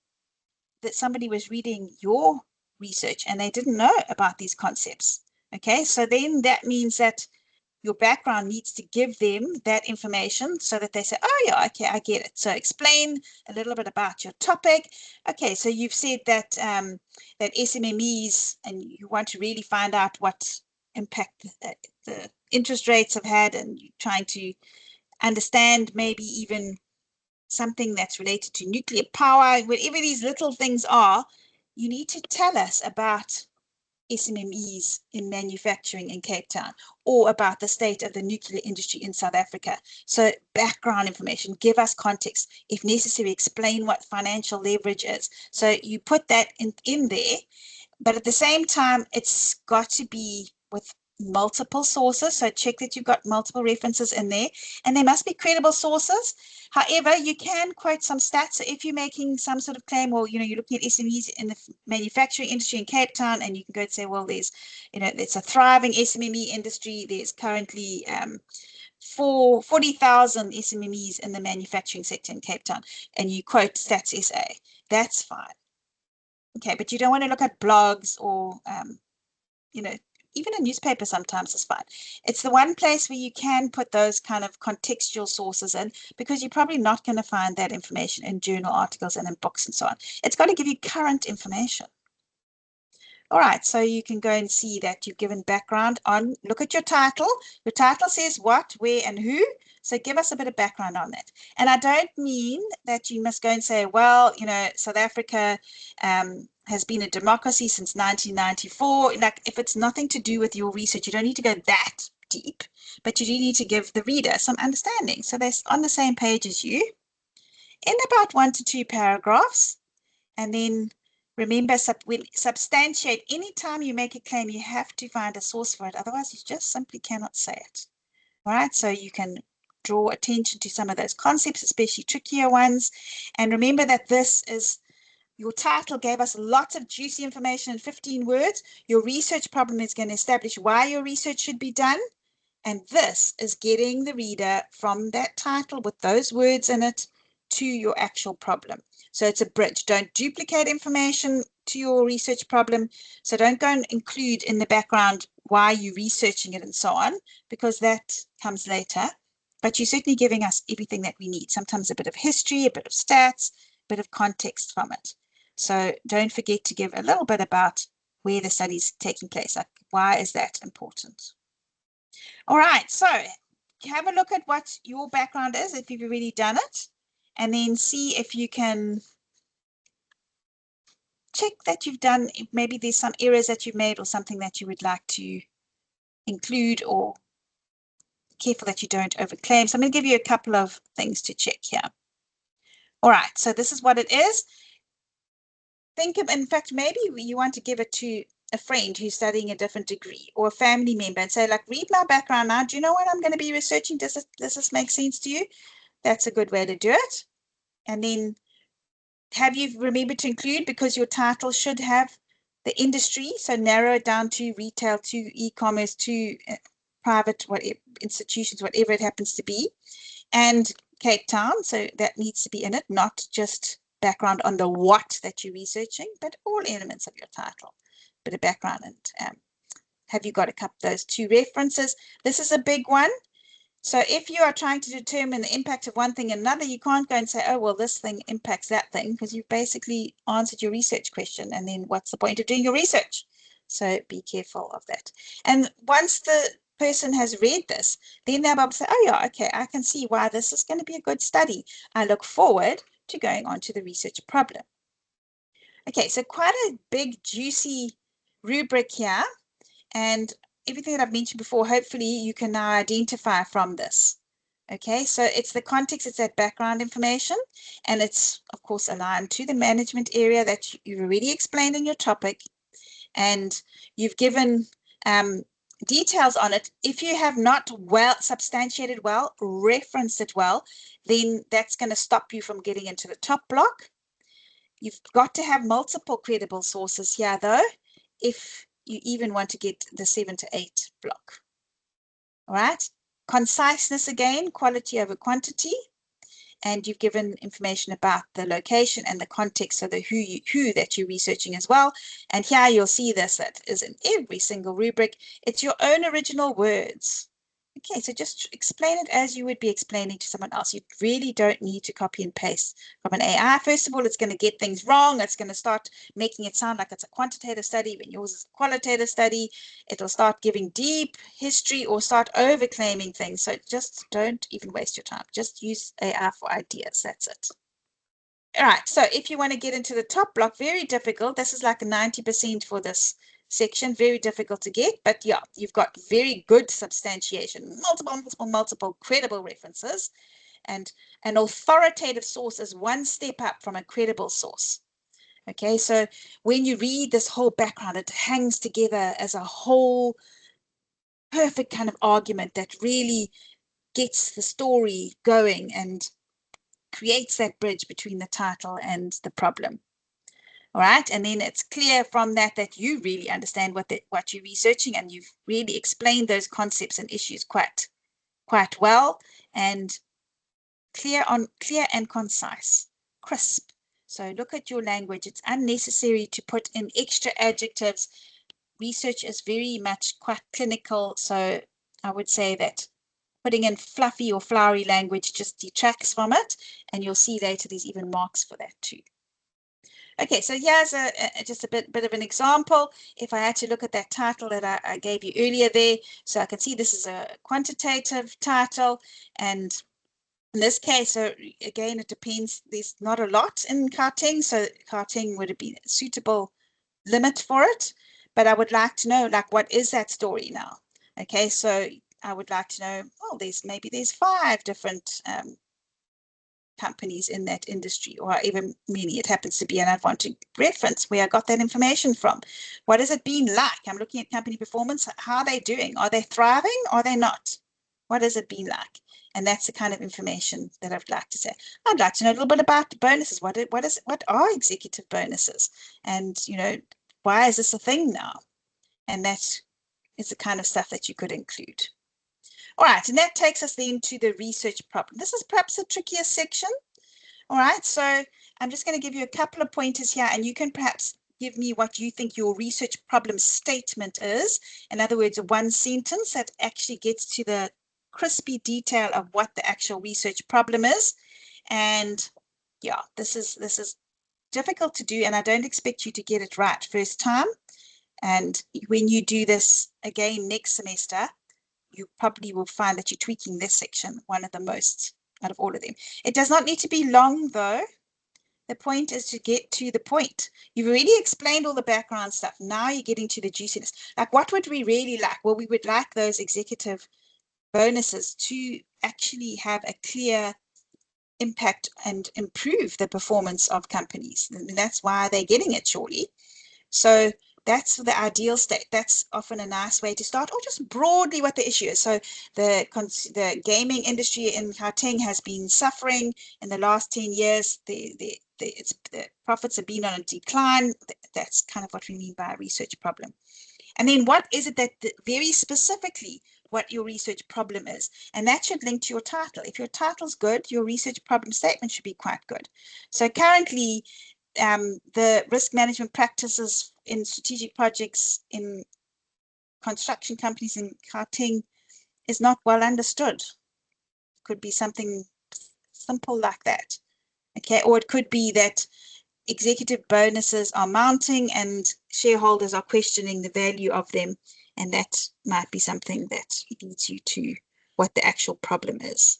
somebody was reading your research and they didn't know about these concepts. Okay, so then that means that your background needs to give them that information so that they say, oh yeah, okay, I get it. So explain a little bit about your topic. Okay, so you've said that that SMMEs, and you want to really find out what impact the interest rates have had, and you're trying to understand maybe even something that's related to nuclear power, whatever these little things are, you need to tell us about SMMEs in manufacturing in Cape Town, or about the state of the nuclear industry in South Africa. So background information, give us context. If necessary, explain what financial leverage is. So you put that in there, but at the same time, it's got to be with multiple sources. So check that you've got multiple references in there, and they must be credible sources. However, you can quote some stats. So if you're making some sort of claim, or you're looking at SMEs in the manufacturing industry in Cape Town, and you can go and say, well, there's it's a thriving SMME industry. There's currently 40,000 SMMEs in the manufacturing sector in Cape Town, and you quote Stats SA. That's fine. Okay, but you don't want to look at blogs or even a newspaper sometimes is fine. It's the one place where you can put those kind of contextual sources in, because you're probably not going to find that information in journal articles and in books and so on. It's got to give you current information. All right, so you can go and see that you've given background on, look at your title. Your title says what, where, and who. So give us a bit of background on that. And I don't mean that you must go and say, well, South Africa has been a democracy since 1994. Like, if it's nothing to do with your research, you don't need to go that deep, but you do need to give the reader some understanding so they're on the same page as you in about 1 to 2 paragraphs. And then remember, substantiate. Anytime you make a claim, you have to find a source for it. Otherwise, you just simply cannot say it. All right, so you can draw attention to some of those concepts, especially trickier ones. And remember that this is, your title gave us lots of juicy information in 15 words. Your research problem is going to establish why your research should be done. And this is getting the reader from that title with those words in it to your actual problem. So it's a bridge. Don't duplicate information to your research problem. So don't go and include in the background why you're researching it and so on, because that comes later. But you're certainly giving us everything that we need. Sometimes a bit of history, a bit of stats, a bit of context from it. So don't forget to give a little bit about where the study is taking place. Like, why is that important? All right, so have a look at what your background is if you've already done it, and then see if you can check that you've done, maybe there's some errors that you've made or something that you would like to include, or careful that you don't overclaim. So I'm going to give you a couple of things to check here. All right, so this is what it is. Think of, in fact, maybe you want to give it to a friend who's studying a different degree, or a family member, and say, like, read my background now. Do you know what I'm going to be researching? Does this make sense to you? That's a good way to do it. And then have you remembered to include, because your title should have the industry, so narrow it down to retail, to e-commerce, to private, whatever, institutions, whatever it happens to be, and Cape Town, so that needs to be in it, not just background on the what that you're researching, but all elements of your title, bit of background. And have you got a couple of those 2 references? This is a big one. So if you are trying to determine the impact of one thing and another, you can't go and say, oh, well, this thing impacts that thing, because you've basically answered your research question. And then what's the point of doing your research? So be careful of that. And once the person has read this, then they'll be able to say, oh, yeah, okay, I can see why this is going to be a good study. I look forward to going on to the research problem. Okay, so quite a big, juicy rubric here. And everything that I've mentioned before, hopefully you can now identify from this. Okay, so it's the context, it's that background information, and it's, of course, aligned to the management area that you've already explained in your topic, and you've given details on it. If you have not well substantiated well, referenced it well, then that's going to stop you from getting into the top block. You've got to have multiple credible sources here, though, if you even want to get the 7 to 8 block. All right. Conciseness again, quality over quantity. And you've given information about the location and the context, so the who that you're researching as well. And here you'll see this, that is in every single rubric. It's your own original words. Okay, so just explain it as you would be explaining to someone else. You really don't need to copy and paste from an AI. First of all, it's going to get things wrong. It's going to start making it sound like it's a quantitative study when yours is a qualitative study. It'll start giving deep history or start overclaiming things. So just don't even waste your time. Just use AI for ideas. That's it. All right, so if you want to get into the top block, very difficult. This is like a 90% for this section, very difficult to get, but yeah, you've got very good substantiation, multiple credible references, and an authoritative source is one step up from a credible source. Okay, so when you read this whole background, it hangs together as a whole perfect kind of argument that really gets the story going and creates that bridge between the title and the problem. All right, and then it's clear from that that you really understand what you're researching, and you've really explained those concepts and issues quite well, and clear and concise, crisp. So look at your language. It's unnecessary to put in extra adjectives. Research is very much quite clinical, so I would say that putting in fluffy or flowery language just detracts from it, and you'll see later there's even marks for that too. Okay, so here's just a bit of an example. If I had to look at that title that I gave you earlier there, so I can see this is a quantitative title, and In this case, so again, it depends. There's not a lot in Gauteng, so Gauteng would have been a suitable limit for it. But I would like to know, like, what is that story now? Okay, so I would like to know, well, there's 5 different companies in that industry, or even many. It happens to be, and I want to reference where I got that information from. What has it been like? I'm looking at company performance. How are they doing? Are they thriving? Are they not? What has it been like? And that's the kind of information that I'd like to say. I'd like to know a little bit about the bonuses. What are executive bonuses? And, why is this a thing now? And that is the kind of stuff that you could include. All right, and that takes us then to the research problem. This is perhaps the trickiest section. All right, so I'm just going to give you a couple of pointers here, and you can perhaps give me what you think your research problem statement is. In other words, one sentence that actually gets to the crispy detail of what the actual research problem is. And yeah, this is difficult to do, and I don't expect you to get it right first time. And when you do this again next semester, you probably will find that you're tweaking this section, one of the most out of all of them. It does not need to be long, though. The point is to get to the point. You've already explained all the background stuff. Now you're getting to the juiciness. Like, what would we really like? Well, we would like those executive bonuses to actually have a clear impact and improve the performance of companies. And that's why they're getting it, surely. So that's the ideal state. That's often a nice way to start, or just broadly what the issue is. So the gaming industry in Gauteng has been suffering in the last 10 years. The profits have been on a decline. That's kind of what we mean by a research problem. And then what is it that very specifically what your research problem is? And that should link to your title. If your title's good, your research problem statement should be quite good. So currently, the risk management practices in strategic projects in construction companies in Gauteng is not well understood. It could be something simple like that. Okay, or it could be that executive bonuses are mounting and shareholders are questioning the value of them, and that might be something that leads you to what the actual problem is.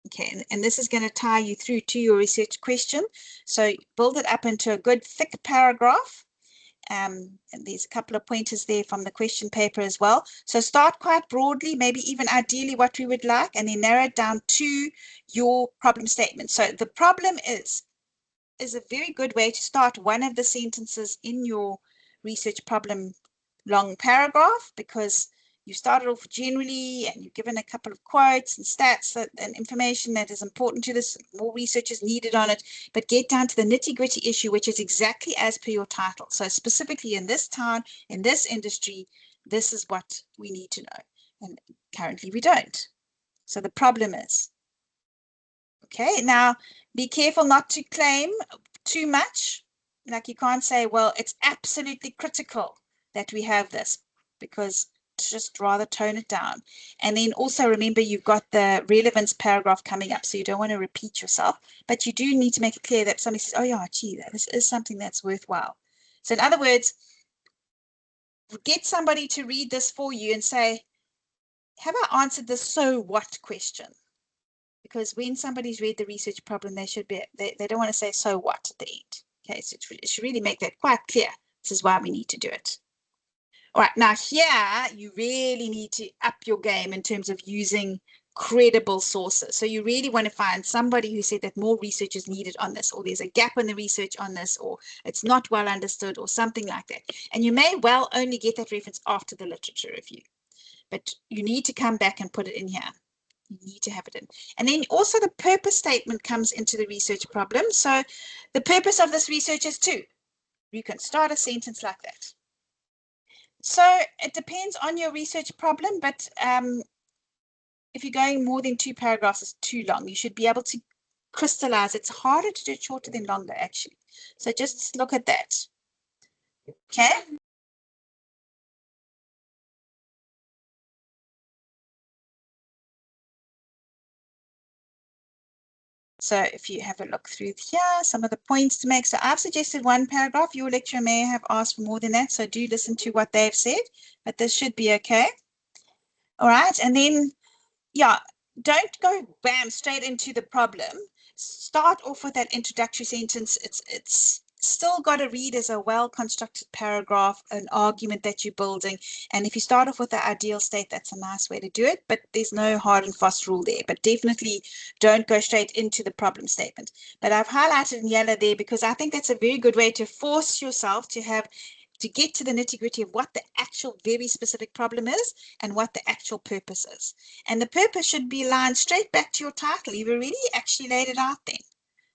Okay, and this is going to tie you through to your research question. So build it up into a good thick paragraph. And there's a couple of pointers there from the question paper as well. So start quite broadly, maybe even ideally what we would like, and then narrow it down to your problem statement. So the problem is a very good way to start one of the sentences in your research problem long paragraph, because you started off generally and you've given a couple of quotes and stats and information that is important to this. More research is needed on it, but get down to the nitty-gritty issue, which is exactly as per your title. So specifically in this town, in this industry, this is what we need to know. And currently we don't. So the problem is. Okay, now be careful not to claim too much. Like, you can't say, well, it's absolutely critical that we have this, because just rather tone it down. And then also remember, you've got the relevance paragraph coming up, so you don't want to repeat yourself, but you do need to make it clear that somebody says, oh yeah, gee, this is something that's worthwhile. So in other words, get somebody to read this for you and say, have I answered the so what question? Because when somebody's read the research problem, they don't want to say so what at the end. Okay, so it should really make that quite clear. This is why we need to do it. All right, now here you really need to up your game in terms of using credible sources. So you really want to find somebody who said that more research is needed on this, or there's a gap in the research on this, or it's not well understood, or something like that. And you may well only get that reference after the literature review, but you need to come back and put it in here. You need to have it in. And then also the purpose statement comes into the research problem. So the purpose of this research is to, you can start a sentence like that. So it depends on your research problem, but if you're going more than 2 paragraphs, it's too long. You should be able to crystallize. It's harder to do it shorter than longer, actually. So just look at that. Okay. So if you have a look through here, some of the points to make. So I've suggested 1 paragraph. Your lecturer may have asked for more than that. So do listen to what they've said, but this should be okay. All right. And then, yeah, don't go bam straight into the problem. Start off with that introductory sentence. It's still got to read as a well-constructed paragraph, an argument that you're building. And if you start off with the ideal state, that's a nice way to do it, but there's no hard and fast rule there. But definitely don't go straight into the problem statement. But I've highlighted in yellow there because I think that's a very good way to force yourself to get to the nitty-gritty of what the actual very specific problem is and what the actual purpose is. And the purpose should be aligned straight back to your title. You've already actually laid it out there.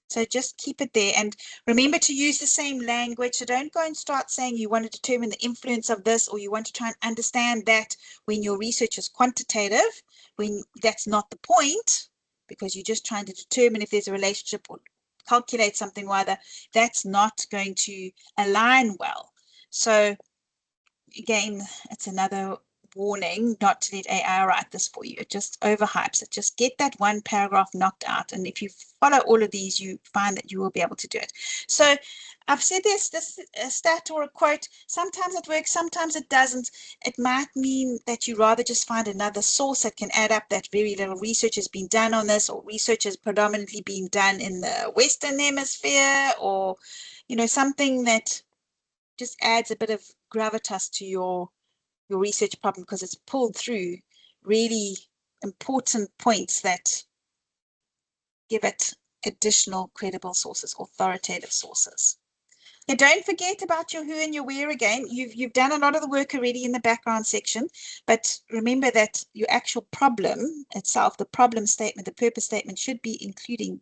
So just keep it there and remember to use the same language. So don't go and start saying you want to determine the influence of this or you want to try and understand that when your research is quantitative, when that's not the point, because you're just trying to determine if there's a relationship or calculate something, rather, that's not going to align well. So again, it's another warning not to let AI write this for you. It just overhypes it. Just get that one paragraph knocked out. And if you follow all of these, you find that you will be able to do it. So I've said this a stat or a quote. Sometimes it works, sometimes it doesn't. It might mean that you rather just find another source that can add up that very little research has been done on this, or research has predominantly been done in the Western Hemisphere, or, something that just adds a bit of gravitas to your research problem because it's pulled through really important points that give it additional credible sources, authoritative sources. Yeah, don't forget about your who and your where again. You've done a lot of the work already in the background section, but remember that your actual problem itself, the problem statement, the purpose statement should be including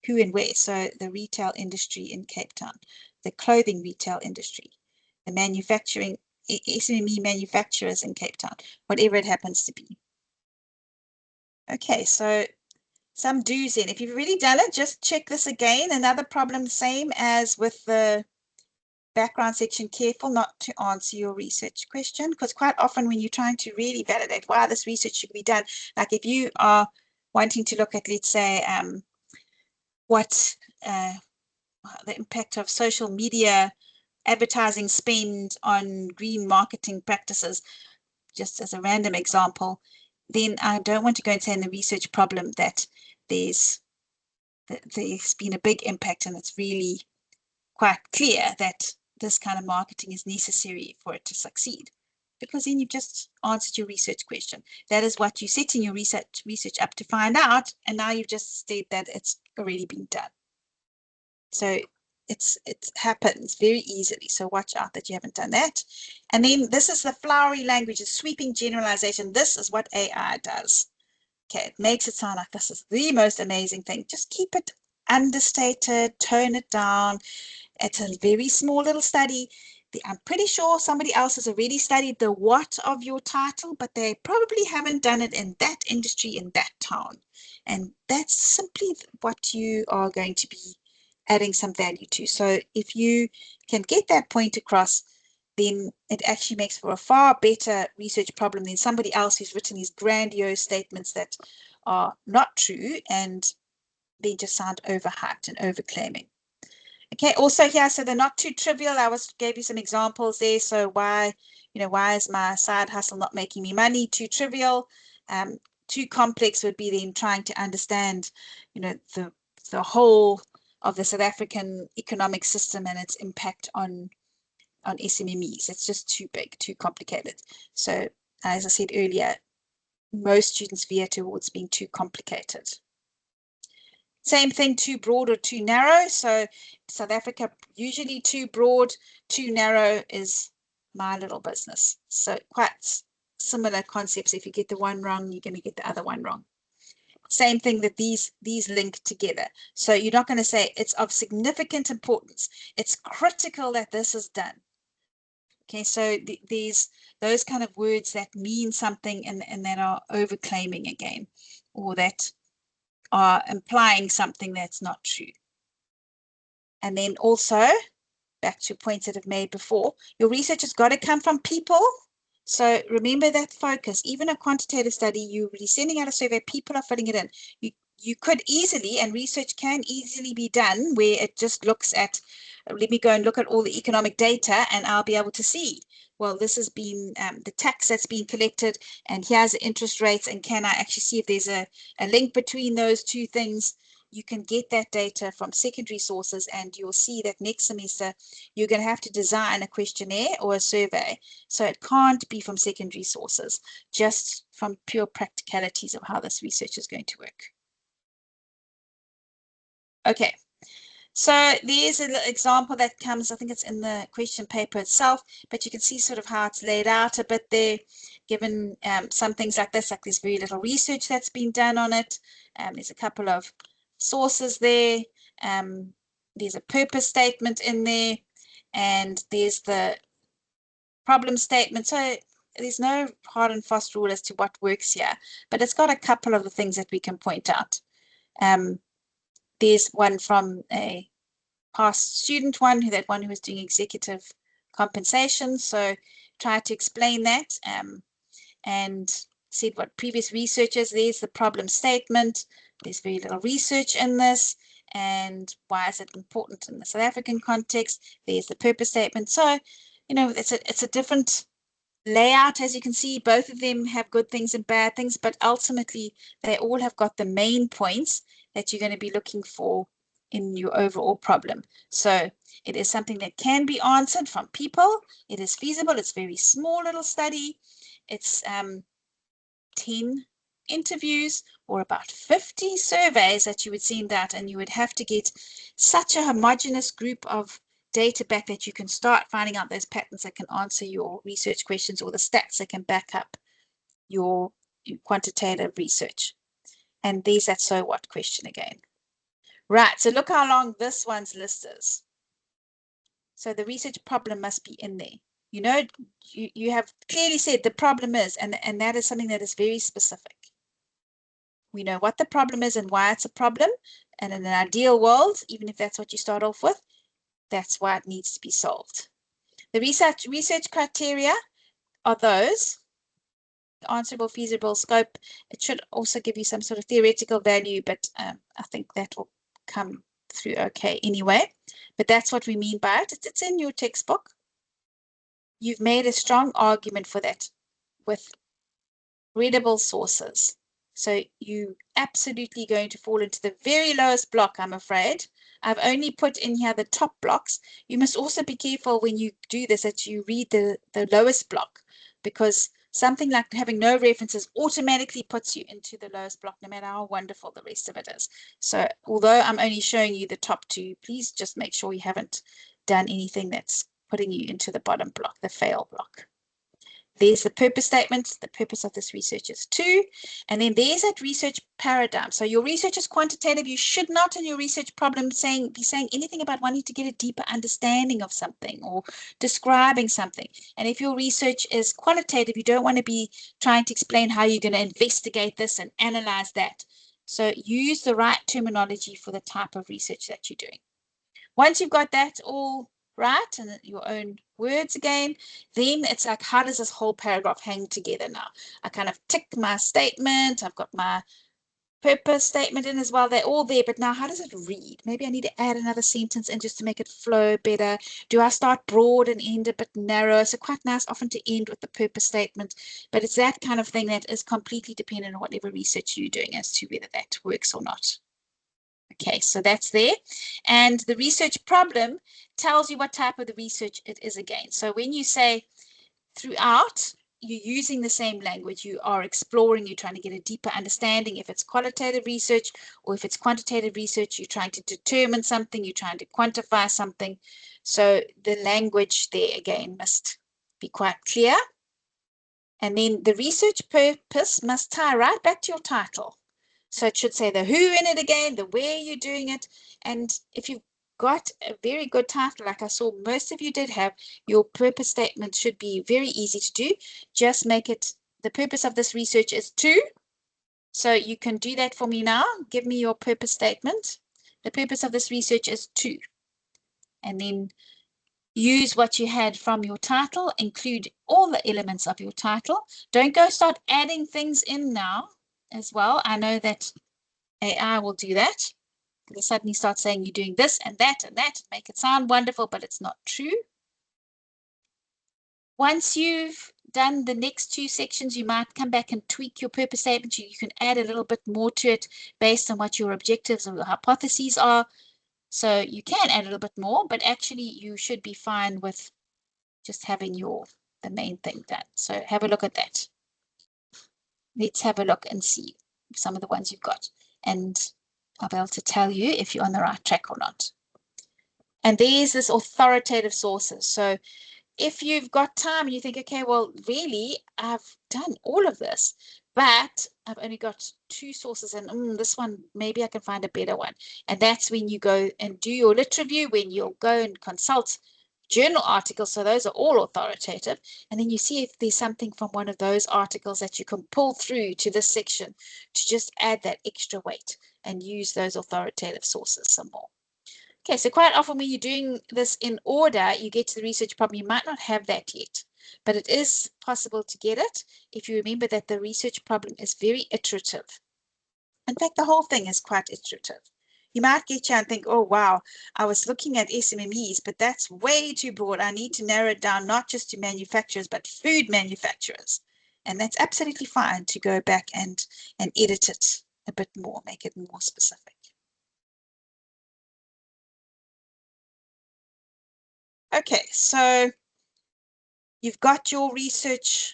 who and where. So the retail industry in Cape Town, the clothing retail industry, the manufacturing, SME manufacturers in Cape Town, whatever it happens to be. Okay, so some do's in. If you've already done it, just check this again. Another problem, same as with the background section, careful not to answer your research question, because quite often when you're trying to really validate why this research should be done, like if you are wanting to look at, let's say, what the impact of social media advertising spend on green marketing practices, just as a random example, then I don't want to go and say in the research problem that there's been a big impact and it's really quite clear that this kind of marketing is necessary for it to succeed, because then you've just answered your research question. That is what you set in your research up to find out, and now you've just stated that it's already been done. So it happens very easily. So watch out that you haven't done that. And then this is the flowery language, a sweeping generalization. This is what AI does. Okay, it makes it sound like this is the most amazing thing. Just keep it understated, tone it down. It's a very small little study. I'm pretty sure somebody else has already studied the what of your title, but they probably haven't done it in that industry, in that town. And that's simply what you are going to be adding some value to. So if you can get that point across, then it actually makes for a far better research problem than somebody else who's written these grandiose statements that are not true and they just sound overhyped and overclaiming. Okay, also here, so they're not too trivial. I gave you some examples there. So why is my side hustle not making me money? Too trivial. Too complex would be then trying to understand, the whole of the South African economic system and its impact on SMMEs. It's just too big, too complicated. So as I said earlier, most students veer towards being too complicated. Same thing, too broad or too narrow. So South Africa, usually too broad, too narrow is my little business. So quite similar concepts. If you get the one wrong, you're going to get the other one wrong. Same thing, that these link together. So you're not going to say it's of significant importance. It's critical that this is done. Okay, so those kind of words that mean something and that are overclaiming again, or that are implying something that's not true. And then also, back to points that I've made before, your research has got to come from people. So remember that focus. Even a quantitative study, you're really sending out a survey, people are filling it in. You could easily, and research can easily be done, where it just looks at, let me go and look at all the economic data and I'll be able to see well, this has been the tax that's been collected, and here's the interest rates, and can I actually see if there's a link between those two things? You can get that data from secondary sources, and you'll see that next semester you're going to have to design a questionnaire or a survey. So it can't be from secondary sources, just from pure practicalities of how this research is going to work. Okay. So there's an example that comes, I think it's in the question paper itself, but you can see sort of how it's laid out a bit there, given some things like this, like there's very little research that's been done on it. There's a couple of sources there. There's a purpose statement in there, and there's the problem statement. So there's no hard and fast rule as to what works here, but it's got a couple of the things that we can point out. There's one from a past student one, that one who was doing executive compensation. So try to explain that and said what previous research is. There's the problem statement. There's very little research in this, and why is it important in the South African context? There's the purpose statement. So, you know, it's a different layout. As you can see, both of them have good things and bad things, but ultimately they all have got the main points that you're going to be looking for in your overall problem. So it is something that can be answered from people. It is feasible. It's a very small little study. It's 10 interviews or about 50 surveys that you would send out, and you would have to get such a homogeneous group of data back that you can start finding out those patterns that can answer your research questions, or the stats that can back up your quantitative research. And there's that so what question again. Right, so look how long this one's list is. So the research problem must be in there. You know, you have clearly said the problem is, and that is something that is very specific. We know what the problem is and why it's a problem. And in an ideal world, even if that's what you start off with, that's why it needs to be solved. The research criteria are those: answerable, feasible, scope. It should also give you some sort of theoretical value, but I think that will come through okay anyway. But that's what we mean by it. It's in your textbook. You've made a strong argument for that with readable sources. So you absolutely going to fall into the very lowest block, I'm afraid. I've only put in here the top blocks. You must also be careful when you do this that you read the lowest block, because something like having no references automatically puts you into the lowest block, no matter how wonderful the rest of it is. So although I'm only showing you the top two, please just make sure you haven't done anything that's putting you into the bottom block, the fail block. There's the purpose statement. The purpose of this research is to, and then there's that research paradigm. So your research is quantitative. You should not in your research problem be saying anything about wanting to get a deeper understanding of something or describing something. And if your research is qualitative, you don't want to be trying to explain how you're going to investigate this and analyze that. So use the right terminology for the type of research that you're doing. Once you've got that all right, and your own words again, then it's like, how does this whole paragraph hang together now? I kind of tick my statement. I've got my purpose statement in as well. They're all there, but now how does it read? Maybe I need to add another sentence in just to make it flow better. Do I start broad and end a bit narrow? So quite nice often to end with the purpose statement, but it's that kind of thing that is completely dependent on whatever research you're doing as to whether that works or not. Okay, so that's there. And the research problem tells you what type of the research it is again. So when you say throughout, you're using the same language. You are exploring, you're trying to get a deeper understanding. If it's qualitative research or if it's quantitative research, you're trying to determine something, you're trying to quantify something. So the language there again must be quite clear. And then the research purpose must tie right back to your title. So it should say the who in it again, the where you're doing it. And if you've got a very good title, like I saw most of you did have, your purpose statement should be very easy to do. Just make it, the purpose of this research is to. So you can do that for me now. Give me your purpose statement. The purpose of this research is to. And then use what you had from your title, include all the elements of your title. Don't go start adding things in now as well. I know that AI will do that. It'll suddenly start saying you're doing this and that, make it sound wonderful, but it's not true. Once you've done the next two sections, you might come back and tweak your purpose statement. You can add a little bit more to it based on what your objectives or your hypotheses are. So you can add a little bit more, but actually you should be fine with just having the main thing done. So have a look at that. Let's have a look and see some of the ones you've got. And I'll be able to tell you if you're on the right track or not. And there's this authoritative sources. So if you've got time and you think, okay, well, really, I've done all of this, but I've only got two sources, and this one, maybe I can find a better one. And that's when you go and do your lit review, when you'll go and consult journal articles. So those are all authoritative. And then you see if there's something from one of those articles that you can pull through to this section to just add that extra weight and use those authoritative sources some more. Okay, so quite often when you're doing this in order, you get to the research problem. You might not have that yet, but it is possible to get it if you remember that the research problem is very iterative. In fact, the whole thing is quite iterative. You might get here and think, oh, wow, I was looking at SMMEs, but that's way too broad. I need to narrow it down not just to manufacturers, but food manufacturers. And that's absolutely fine to go back and edit it a bit more, make it more specific. Okay, so you've got your research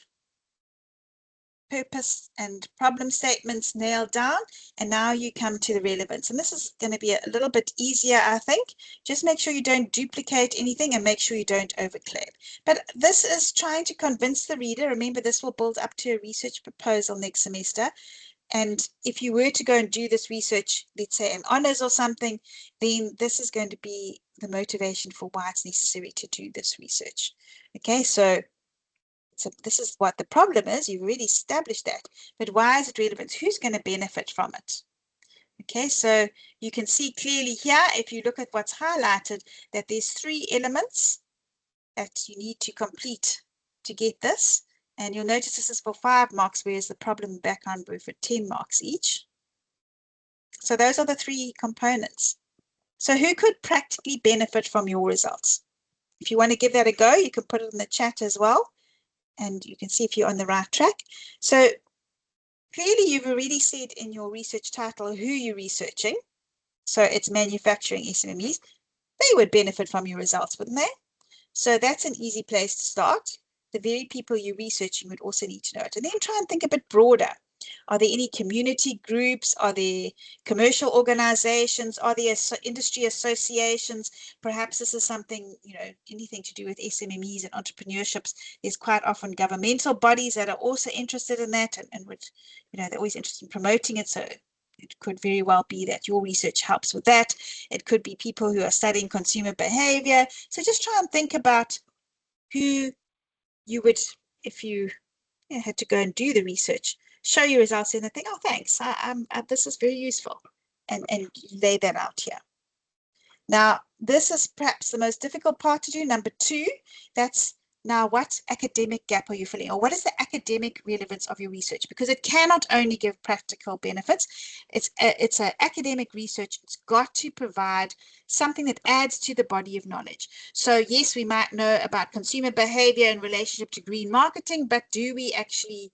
purpose and problem statements nailed down, and now you come to the relevance. And this is going to be a little bit easier, I think. Just make sure you don't duplicate anything and make sure you don't overclaim. But this is trying to convince the reader. Remember, this will build up to a research proposal next semester. And if you were to go and do this research, let's say in honors or something, then this is going to be the motivation for why it's necessary to do this research. Okay, so this is what the problem is. You've already established that. But why is it relevant? Who's going to benefit from it? Okay, so you can see clearly here, if you look at what's highlighted, that there's 3 elements that you need to complete to get this. And you'll notice this is for 5 marks, whereas the problem and background were for 10 marks each. So those are the 3 components. So who could practically benefit from your results? If you want to give that a go, you can put it in the chat as well. And you can see if you're on the right track. So clearly you've already said in your research title who you're researching. So it's manufacturing SMMEs. They would benefit from your results, wouldn't they? So that's an easy place to start. The very people you're researching would also need to know it. And then try and think a bit broader. Are there any community groups? Are there commercial organizations? Are there industry associations? Perhaps this is something, anything to do with SMMEs and entrepreneurships. There's quite often governmental bodies that are also interested in that and would, they're always interested in promoting it. So it could very well be that your research helps with that. It could be people who are studying consumer behavior. So just try and think about who you would, if you had to go and do the research, show your results and think, oh, thanks, this is very useful, and lay that out here. Now, this is perhaps the most difficult part to do. Number 2, that's now what academic gap are you filling, or what is the academic relevance of your research? Because it cannot only give practical benefits. It's an academic research. It's got to provide something that adds to the body of knowledge. So yes, we might know about consumer behavior in relationship to green marketing, but do we actually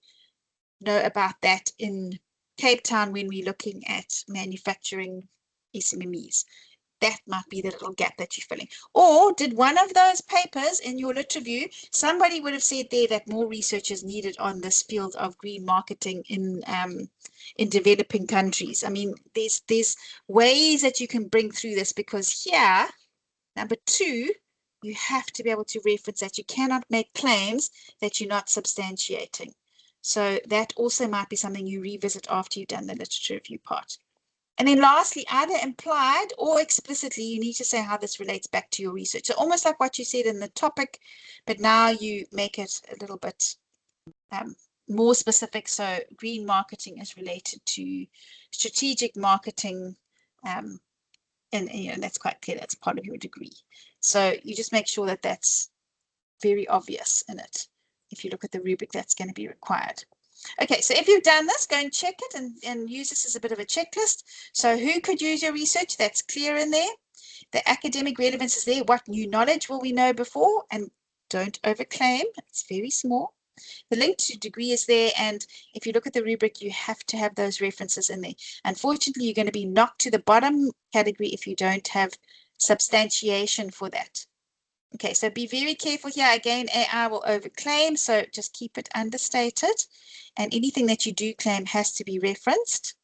know about that in Cape Town when we're looking at manufacturing SMMEs? That might be the little gap that you're filling. Or did one of those papers in your lit review, somebody would have said there that more research is needed on this field of green marketing in developing countries? I mean, there's ways that you can bring through this, because here, number 2, you have to be able to reference that. You cannot make claims that you're not substantiating. So that also might be something you revisit after you've done the literature review part. And then lastly, either implied or explicitly, you need to say how this relates back to your research. So almost like what you said in the topic, but now you make it a little bit more specific. So green marketing is related to strategic marketing, and that's quite clear. That's part of your degree. So you just make sure that that's very obvious in it. If you look at the rubric, that's going to be required. Okay, so if you've done this, go and check it and use this as a bit of a checklist. So who could use your research? That's clear in there. The academic relevance is there. What new knowledge will we know before? And don't overclaim. It's very small. The link to degree is there, and if you look at the rubric, you have to have those references in there. Unfortunately, you're going to be knocked to the bottom category if you don't have substantiation for that. Okay, so be very careful here. Again, AI will overclaim, so just keep it understated. And anything that you do claim has to be referenced.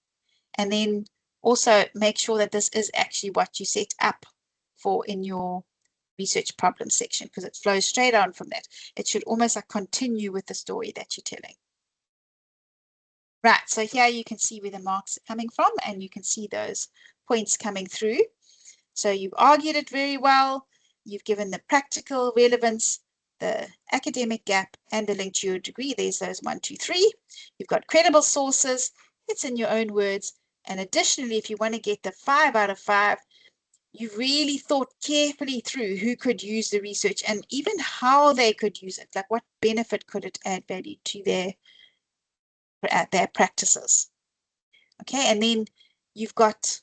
And then also make sure that this is actually what you set up for in your research problem section, because it flows straight on from that. It should almost like continue with the story that you're telling. Right, so here you can see where the marks are coming from, and you can see those points coming through. So you've argued it very well. You've given the practical relevance, the academic gap, and the link to your degree. There's those 1, 2, 3. You've got credible sources. It's in your own words. And additionally, if you want to get the 5 out of 5, you really thought carefully through who could use the research and even how they could use it. Like what benefit could it add value to their practices. Okay, and then you've got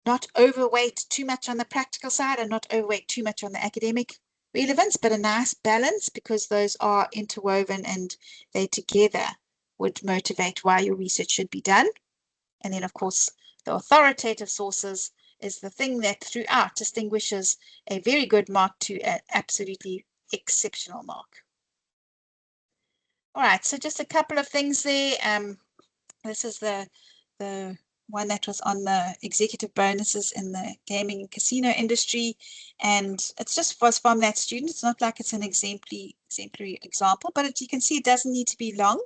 not overweight too much on the practical side and not overweight too much on the academic relevance, but a nice balance, because those are interwoven and they together would motivate why your research should be done. And then, of course, the authoritative sources is the thing that throughout distinguishes a very good mark to an absolutely exceptional mark. All right, so just a couple of things there. This is the one that was on the executive bonuses in the gaming and casino industry, and it's just was from that student. It's not like it's an exemplary example, but you can see it doesn't need to be long.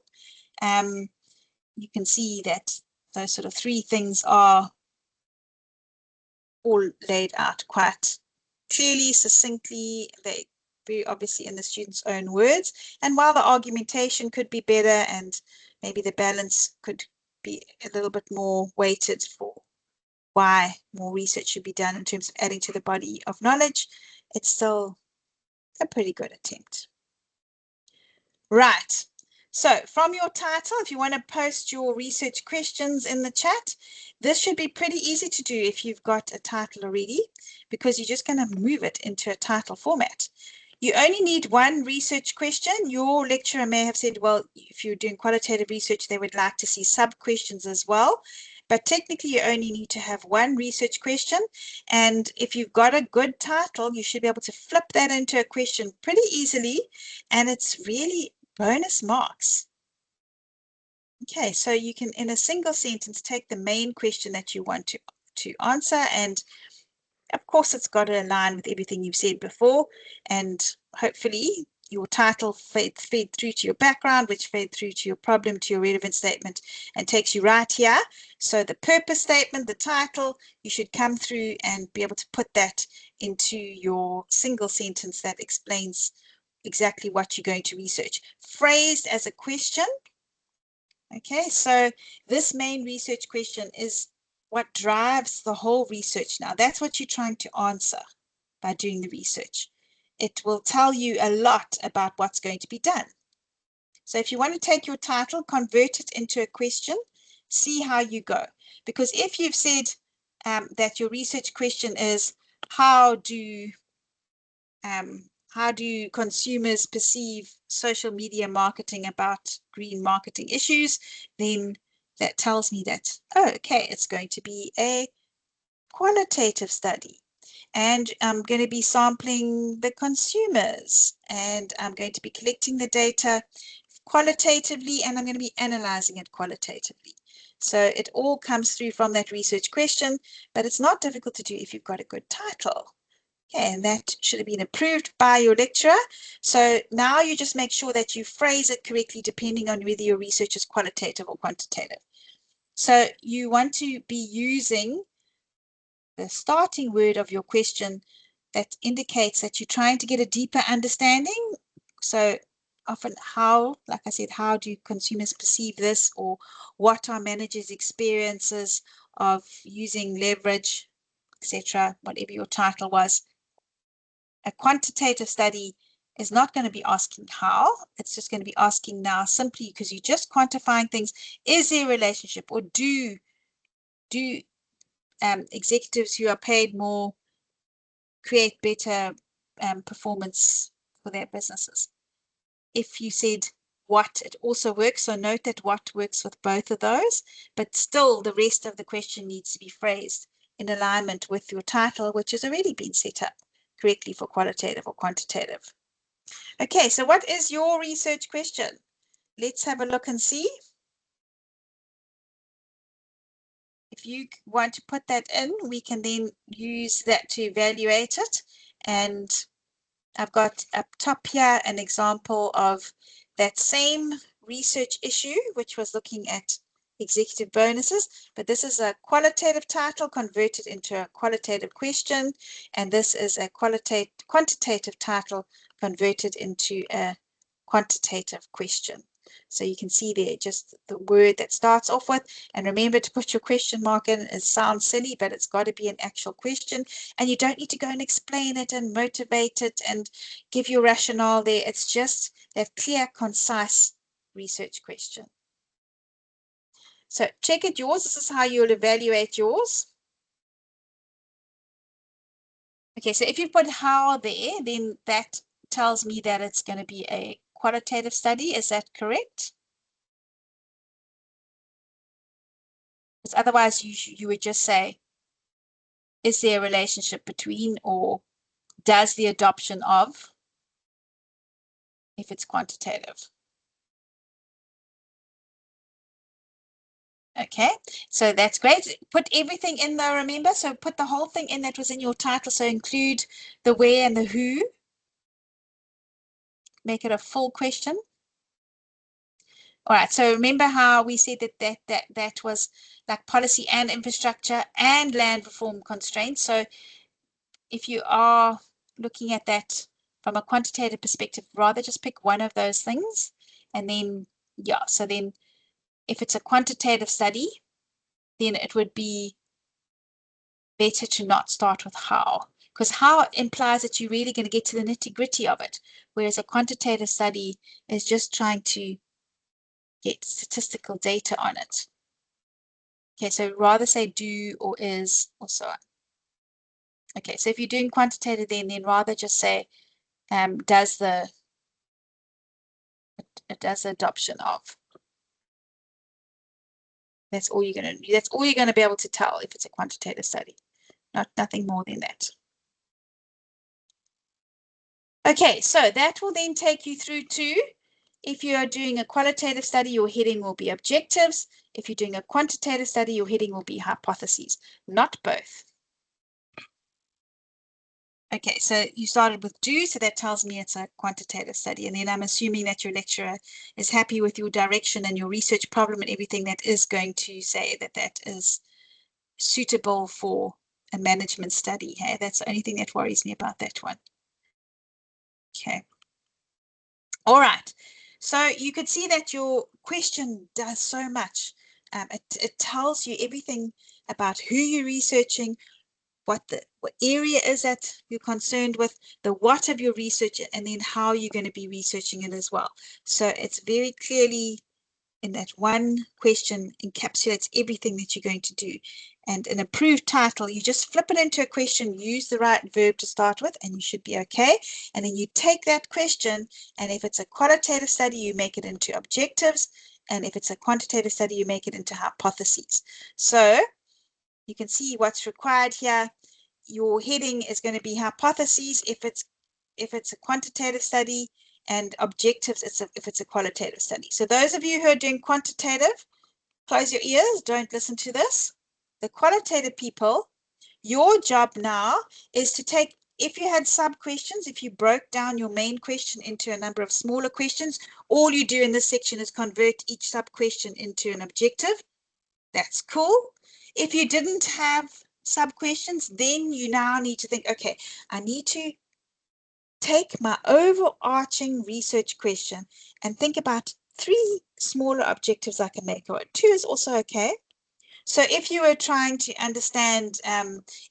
You can see that those sort of 3 things are all laid out quite clearly, succinctly. They very obviously in the student's own words. And while the argumentation could be better and maybe the balance could be a little bit more weighted for why more research should be done in terms of adding to the body of knowledge, it's still a pretty good attempt. Right. So from your title, if you want to post your research questions in the chat, this should be pretty easy to do if you've got a title already, because you're just going to move it into a title format. You only need 1 research question. Your lecturer may have said, well, if you're doing qualitative research, they would like to see sub-questions as well. But technically, you only need to have 1 research question. And if you've got a good title, you should be able to flip that into a question pretty easily. And it's really bonus marks. Okay, so you can, in a single sentence, take the main question that you want to answer, and of course it's got to align with everything you've said before, and hopefully your title fed through to your background, which fed through to your problem, to your relevant statement, and takes you right here. So the purpose statement, the title, you should come through and be able to put that into your single sentence that explains exactly what you're going to research, phrased as a question. Okay, so this main research question is what drives the whole research now. That's what you're trying to answer by doing the research. It will tell you a lot about what's going to be done. So if you want to take your title, convert it into a question, see how you go. Because if you've said that your research question is, how do consumers perceive social media marketing about green marketing issues, then that tells me that, oh, okay, it's going to be a qualitative study. And I'm going to be sampling the consumers, and I'm going to be collecting the data qualitatively, and I'm going to be analyzing it qualitatively. So it all comes through from that research question, but it's not difficult to do if you've got a good title. Okay, and that should have been approved by your lecturer. So now you just make sure that you phrase it correctly depending on whether your research is qualitative or quantitative. So you want to be using the starting word of your question that indicates that you're trying to get a deeper understanding. So often how, like I said, how do consumers perceive this, or what are managers' experiences of using leverage, etc., whatever your title was. A quantitative study is not going to be asking how, it's just going to be asking now simply because you're just quantifying things. Is there a relationship, or do executives who are paid more create better performance for their businesses. If you said what, it also works. So note that what works with both of those, but still the rest of the question needs to be phrased in alignment with your title, which has already been set up correctly for qualitative or quantitative. Okay, so what is your research question? Let's have a look and see. If you want to put that in, we can then use that to evaluate it. And I've got up top here an example of that same research issue, which was looking at executive bonuses, but this is a qualitative title converted into a qualitative question, and this is a quantitative title converted into a quantitative question. So you can see there just the word that starts off with, and remember to put your question mark in. It sounds silly, but it's got to be an actual question, and you don't need to go and explain it and motivate it and give your rationale there. It's just that clear, concise research question. So check it yours. This is how you'll evaluate yours. Okay, so if you put how there, then that tells me that it's going to be a qualitative study. Is that correct? Because otherwise you would just say, is there a relationship between, or does the adoption of, if it's quantitative. Okay, so that's great. Put everything in though, remember, so put the whole thing in that was in your title. So include the where and the who. Make it a full question. All right, so remember how we said that was like policy and infrastructure and land reform constraints. So if you are looking at that from a quantitative perspective, rather just pick one of those things. And then, yeah, so then if it's a quantitative study, then it would be better to not start with how, because how implies that you're really going to get to the nitty-gritty of it, whereas a quantitative study is just trying to get statistical data on it. Okay, so rather say do or is or so on. Okay, so if you're doing quantitative, then rather just say does the adoption of. That's all you're going to do. That's all you're going to be able to tell if it's a quantitative study. Nothing more than that. Okay, so that will then take you through to, if you are doing a qualitative study, your heading will be objectives. If you're doing a quantitative study, your heading will be hypotheses, not both. Okay, so you started with do, so that tells me it's a quantitative study. And then I'm assuming that your lecturer is happy with your direction and your research problem and everything, that is going to say that that is suitable for a management study. Hey, that's the only thing that worries me about that one. Okay. All right. So you could see that your question does so much. It tells you everything about who you're researching, what area is that you're concerned with, the what of your research, and then how you're going to be researching it as well. So it's very clearly in that one question encapsulates everything that you're going to do. And an approved title, you just flip it into a question, use the right verb to start with, and you should be okay. And then you take that question, and if it's a qualitative study, you make it into objectives. And if it's a quantitative study, you make it into hypotheses. So you can see what's required here. Your heading is going to be hypotheses if it's a quantitative study, and objectives if it's a qualitative study. So those of you who are doing quantitative, close your ears, don't listen to this. The qualitative people, your job now is to take, if you had sub-questions, if you broke down your main question into a number of smaller questions, all you do in this section is convert each sub-question into an objective. That's cool. If you didn't have sub-questions, then you now need to think, okay, I need to take my overarching research question and think about 3 smaller objectives I can make, or 2 is also okay. So if you were trying to understand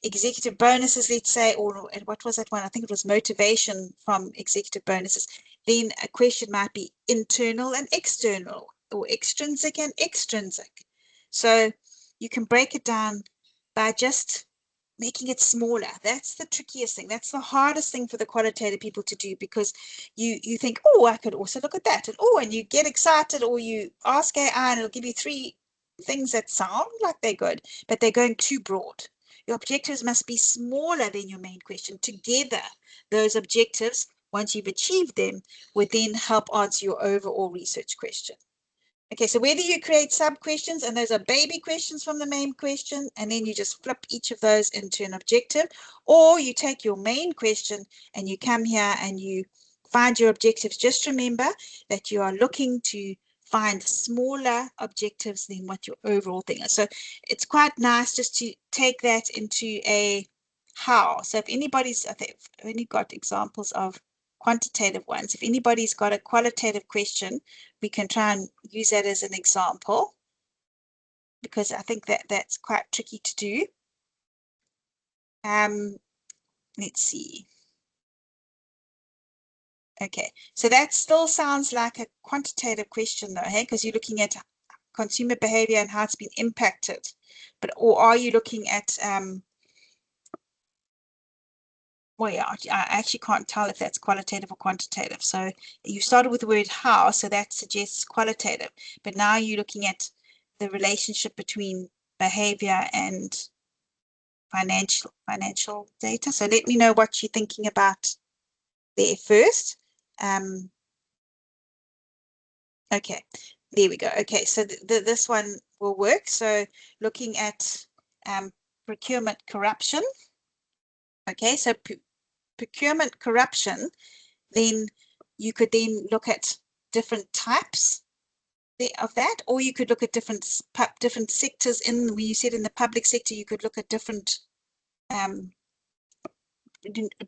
executive bonuses, let's say, or what was that one? I think it was motivation from executive bonuses. Then a question might be internal and external, or extrinsic and extrinsic. So you can break it down by just making it smaller. That's the trickiest thing. That's the hardest thing for the qualitative people to do, because you think, oh, I could also look at that, and oh, and you get excited, or you ask AI and it'll give you 3 things that sound like they're good, but they're going too broad. Your objectives must be smaller than your main question. Together, those objectives, once you've achieved them, would then help answer your overall research question. Okay, so whether you create sub-questions, and those are baby questions from the main question, and then you just flip each of those into an objective, or you take your main question and you come here and you find your objectives, just remember that you are looking to find smaller objectives than what your overall thing is. So it's quite nice just to take that into a how. So if anybody's, I think I've only got examples of quantitative ones. If anybody's got a qualitative question, we can try and use that as an example, because I think that that's quite tricky to do. Let's see. Okay, so that still sounds like a quantitative question though, hey, because you're looking at consumer behavior and how it's been impacted. But, or are you looking at well, yeah, I actually can't tell if that's qualitative or quantitative. So you started with the word how, so that suggests qualitative. But now you're looking at the relationship between behavior and financial data. So let me know what you're thinking about there first. Okay, there we go. Okay, so this one will work. So looking at procurement corruption. Okay, so procurement corruption, then you could then look at different types of that, or you could look at different sectors. In when you said in the public sector, you could look at different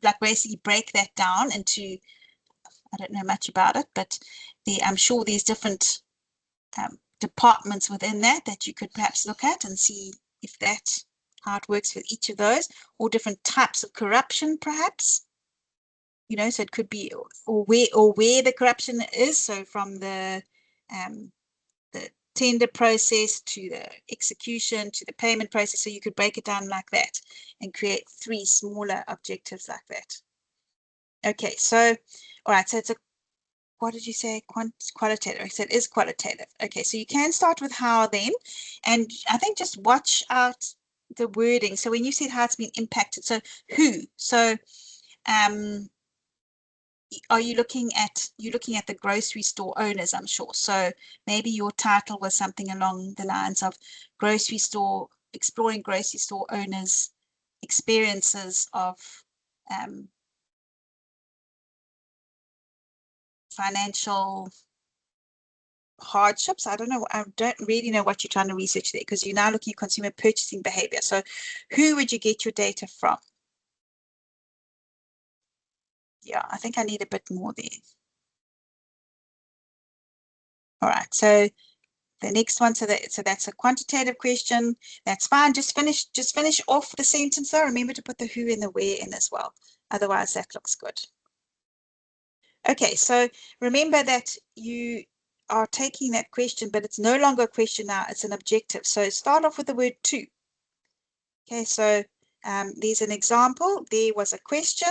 like basically break that down into, I don't know much about it, but I'm sure there's different departments within that you could perhaps look at and see if that's how it works with each of those, or different types of corruption perhaps. You know, so it could be or where the corruption is. So from the tender process to the execution to the payment process. So you could break it down like that and create 3 smaller objectives like that. Okay, so all right, so it's a, what did you say? Qualitative. I said it is qualitative. Okay, so you can start with how then, and I think just watch out the wording. So when you said how it's been impacted, so who? So are you looking at the grocery store owners, I'm sure. So maybe your title was something along the lines of exploring grocery store owners' experiences of financial hardships. I don't know. I don't really know what you're trying to research there, because you're now looking at consumer purchasing behavior. So who would you get your data from? Yeah, I think I need a bit more there. All right, so the next one, so that's a quantitative question. That's fine. Just finish off the sentence though. Remember to put the who and the where in as well. Otherwise, that looks good. Okay, so remember that you are taking that question, but it's no longer a question now, it's an objective. So start off with the word to. Okay, so there's an example. There was a question,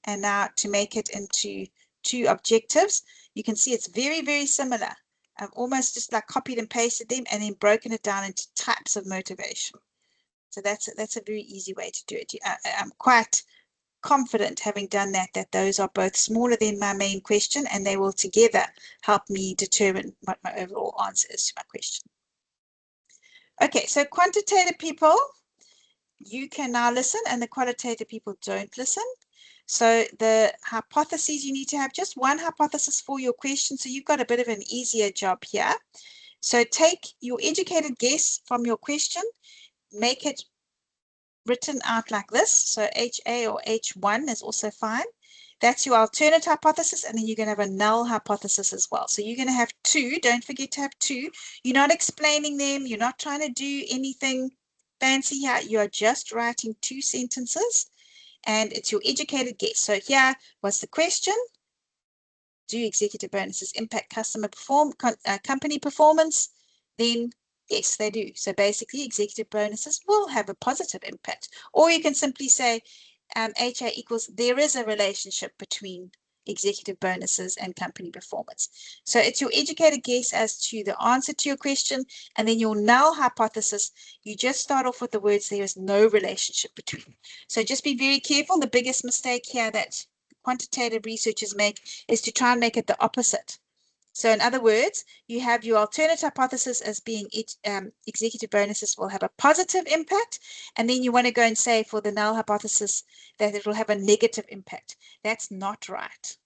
and now to make it into 2 objectives, you can see it's very, very similar. I've almost just like copied and pasted them and then broken it down into types of motivation. So that's a very easy way to do it. I'm quite confident, having done that those are both smaller than my main question, and they will together help me determine what my overall answer is to my question. Okay, so quantitative people, you can now listen, and the qualitative people don't listen. So the hypotheses, you need to have just one hypothesis for your question. So you've got a bit of an easier job here. So take your educated guess from your question, make it written out like this. So HA or H1 is also fine. That's your alternate hypothesis, and then you're going to have a null hypothesis as well. So you're going to have 2. Don't forget to have 2. You're not explaining them. You're not trying to do anything fancy here. You are just writing 2 sentences, and it's your educated guess. So here was the question: do executive bonuses impact company performance? Then Yes, they do. So basically, executive bonuses will have a positive impact. Or you can simply say HA equals there is a relationship between executive bonuses and company performance. So it's your educated guess as to the answer to your question, and then your null hypothesis. You just start off with the words there is no relationship between. So just be very careful. The biggest mistake here that quantitative researchers make is to try and make it the opposite. So in other words, you have your alternate hypothesis as being executive bonuses will have a positive impact, and then you want to go and say for the null hypothesis that it will have a negative impact. That's not right.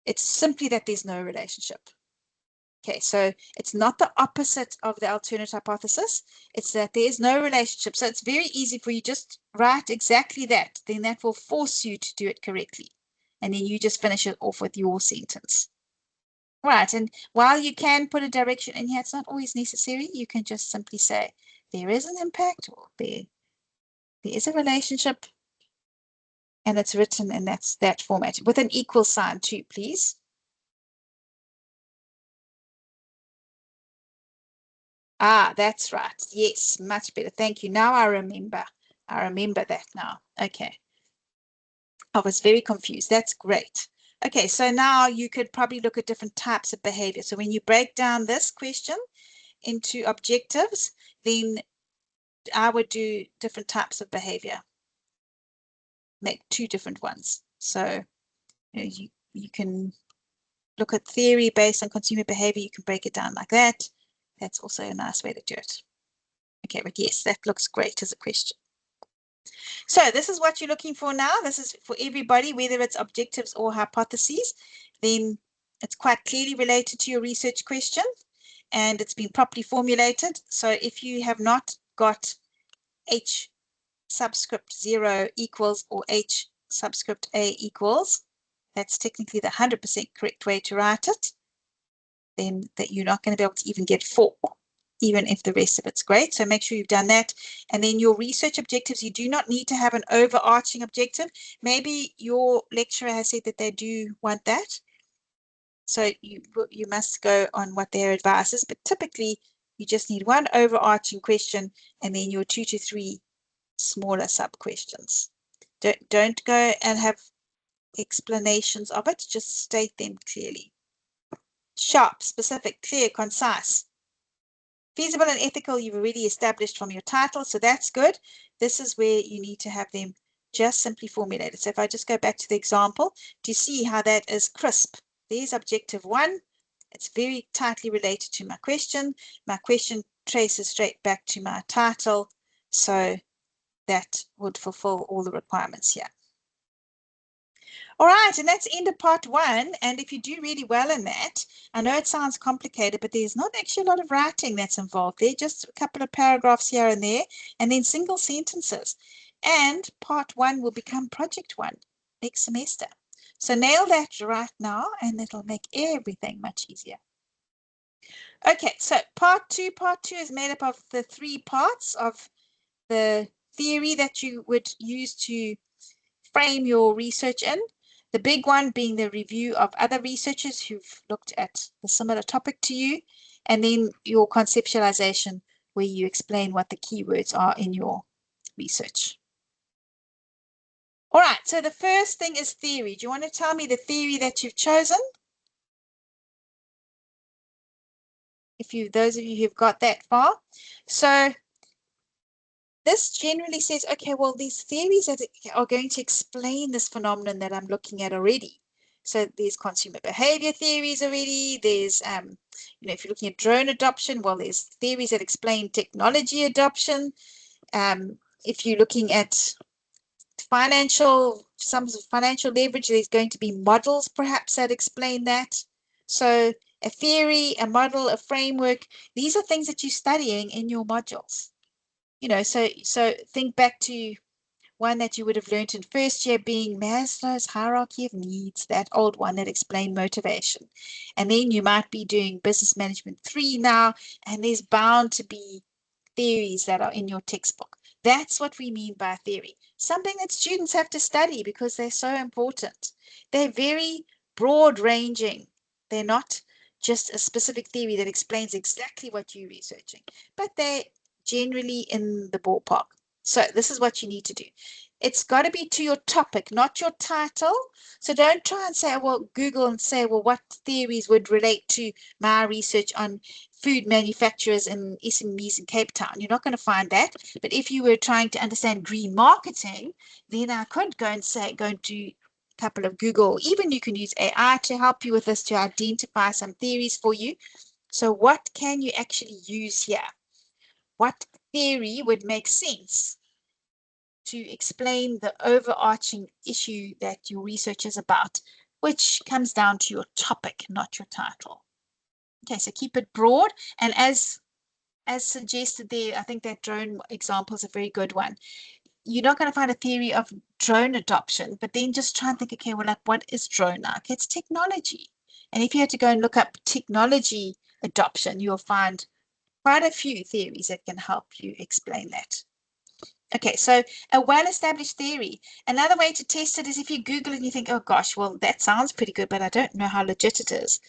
It's simply that there's no relationship. Okay, so it's not the opposite of the alternate hypothesis. It's that there is no relationship. So it's very easy for you just write exactly that. Then that will force you to do it correctly. And then you just finish it off with your sentence. Right, and while you can put a direction in here, it's not always necessary. You can just simply say there is an impact, or there is a relationship, and it's written in that format with an equal sign too, please. Ah, that's right. Yes, much better. Thank you. Now I remember. I remember that now. Okay. I was very confused. That's great. Okay, so now you could probably look at different types of behavior. So when you break down this question into objectives, then I would do different types of behavior, make two different ones. So you can look at theory based on consumer behavior. You can break it down like that. That's also a nice way to do it. Okay, but yes, that looks great as a question. So this is what you're looking for now. This is for everybody, whether it's objectives or hypotheses. Then it's quite clearly related to your research question, and it's been properly formulated. So if you have not got H subscript 0 equals or H subscript A equals, that's technically the 100% correct way to write it, then that you're not going to be able to even get 4, even if the rest of it's great. So make sure you've done that. And then your research objectives, you do not need to have an overarching objective. Maybe your lecturer has said that they do want that. So you must go on what their advice is, but typically you just need one overarching question and then your 2 to 3 smaller sub questions. Don't go and have explanations of it, just state them clearly. Sharp, specific, clear, concise. Feasible and ethical, you've already established from your title, so that's good. This is where you need to have them just simply formulated. So if I just go back to the example to see how that is crisp. There's objective 1. It's very tightly related to my question. My question traces straight back to my title, so that would fulfill all the requirements here. All right, and that's end of part 1. And if you do really well in that, I know it sounds complicated, but there's not actually a lot of writing that's involved. There just a couple of paragraphs here and there, and then single sentences. And part 1 will become project 1 next semester. So nail that right now, and it'll make everything much easier. Okay, so part 2 is made up of the 3 parts of the theory that you would use to frame your research in. The big one being the review of other researchers who've looked at the similar topic to you, and then your conceptualization where you explain what the keywords are in your research. All right, so the first thing is theory. Do you want to tell me the theory that you've chosen? Those of you who've got that far. So this generally says, okay, well, these theories that are going to explain this phenomenon that I'm looking at already. So there's consumer behavior theories already. There's, if you're looking at drone adoption, well, there's theories that explain technology adoption. If you're looking at some financial leverage, there's going to be models perhaps that explain that. So a theory, a model, a framework, these are things that you're studying in your modules. So think back to one that you would have learned in first year, being Maslow's hierarchy of needs, that old one that explained motivation. And then you might be doing business management 3 now, and there's bound to be theories that are in your textbook. That's what we mean by theory. Something that students have to study because they're so important. They're very broad ranging. They're not just a specific theory that explains exactly what you're researching, but they're generally in the ballpark. So this is what you need to do. It's got to be to your topic, not your title. So don't try and say, well, Google and say, well, what theories would relate to my research on food manufacturers and SMEs in Cape Town. You're not going to find that. But if you were trying to understand green marketing, then I could go and say, go and do a couple of Google. Even you can use AI to help you with this, to identify some theories for you. So what can you actually use here? What theory would make sense to explain the overarching issue that your research is about, which comes down to your topic, not your title. Okay, so keep it broad. And as suggested there, I think that drone example is a very good one. You're not going to find a theory of drone adoption, but then just try and think, okay, well, like, what is drone now? Okay, it's technology. And if you had to go and look up technology adoption, you'll find quite a few theories that can help you explain that. Okay, so a well-established theory. Another way to test it is if you Google it and you think, oh gosh, well, that sounds pretty good, but I don't know how legit it is.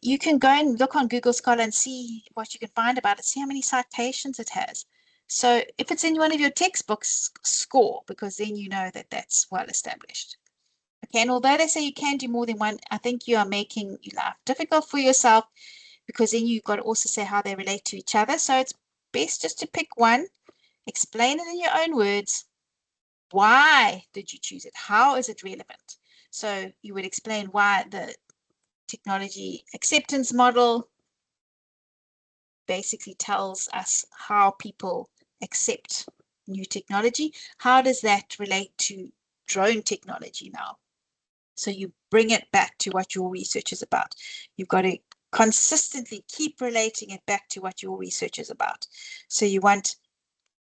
You can go and look on Google Scholar and see what you can find about it, see how many citations it has. So if it's in one of your textbooks, score, because then you know that that's well established. Okay, and although they say you can do more than one, I think you are making your life difficult for yourself, because then you've got to also say how they relate to each other. So it's best just to pick one, explain it in your own words. Why did you choose it? How is it relevant? So you would explain why the technology acceptance model basically tells us how people accept new technology. How does that relate to drone technology now? So you bring it back to what your research is about. You've got to consistently keep relating it back to what your research is about. So you want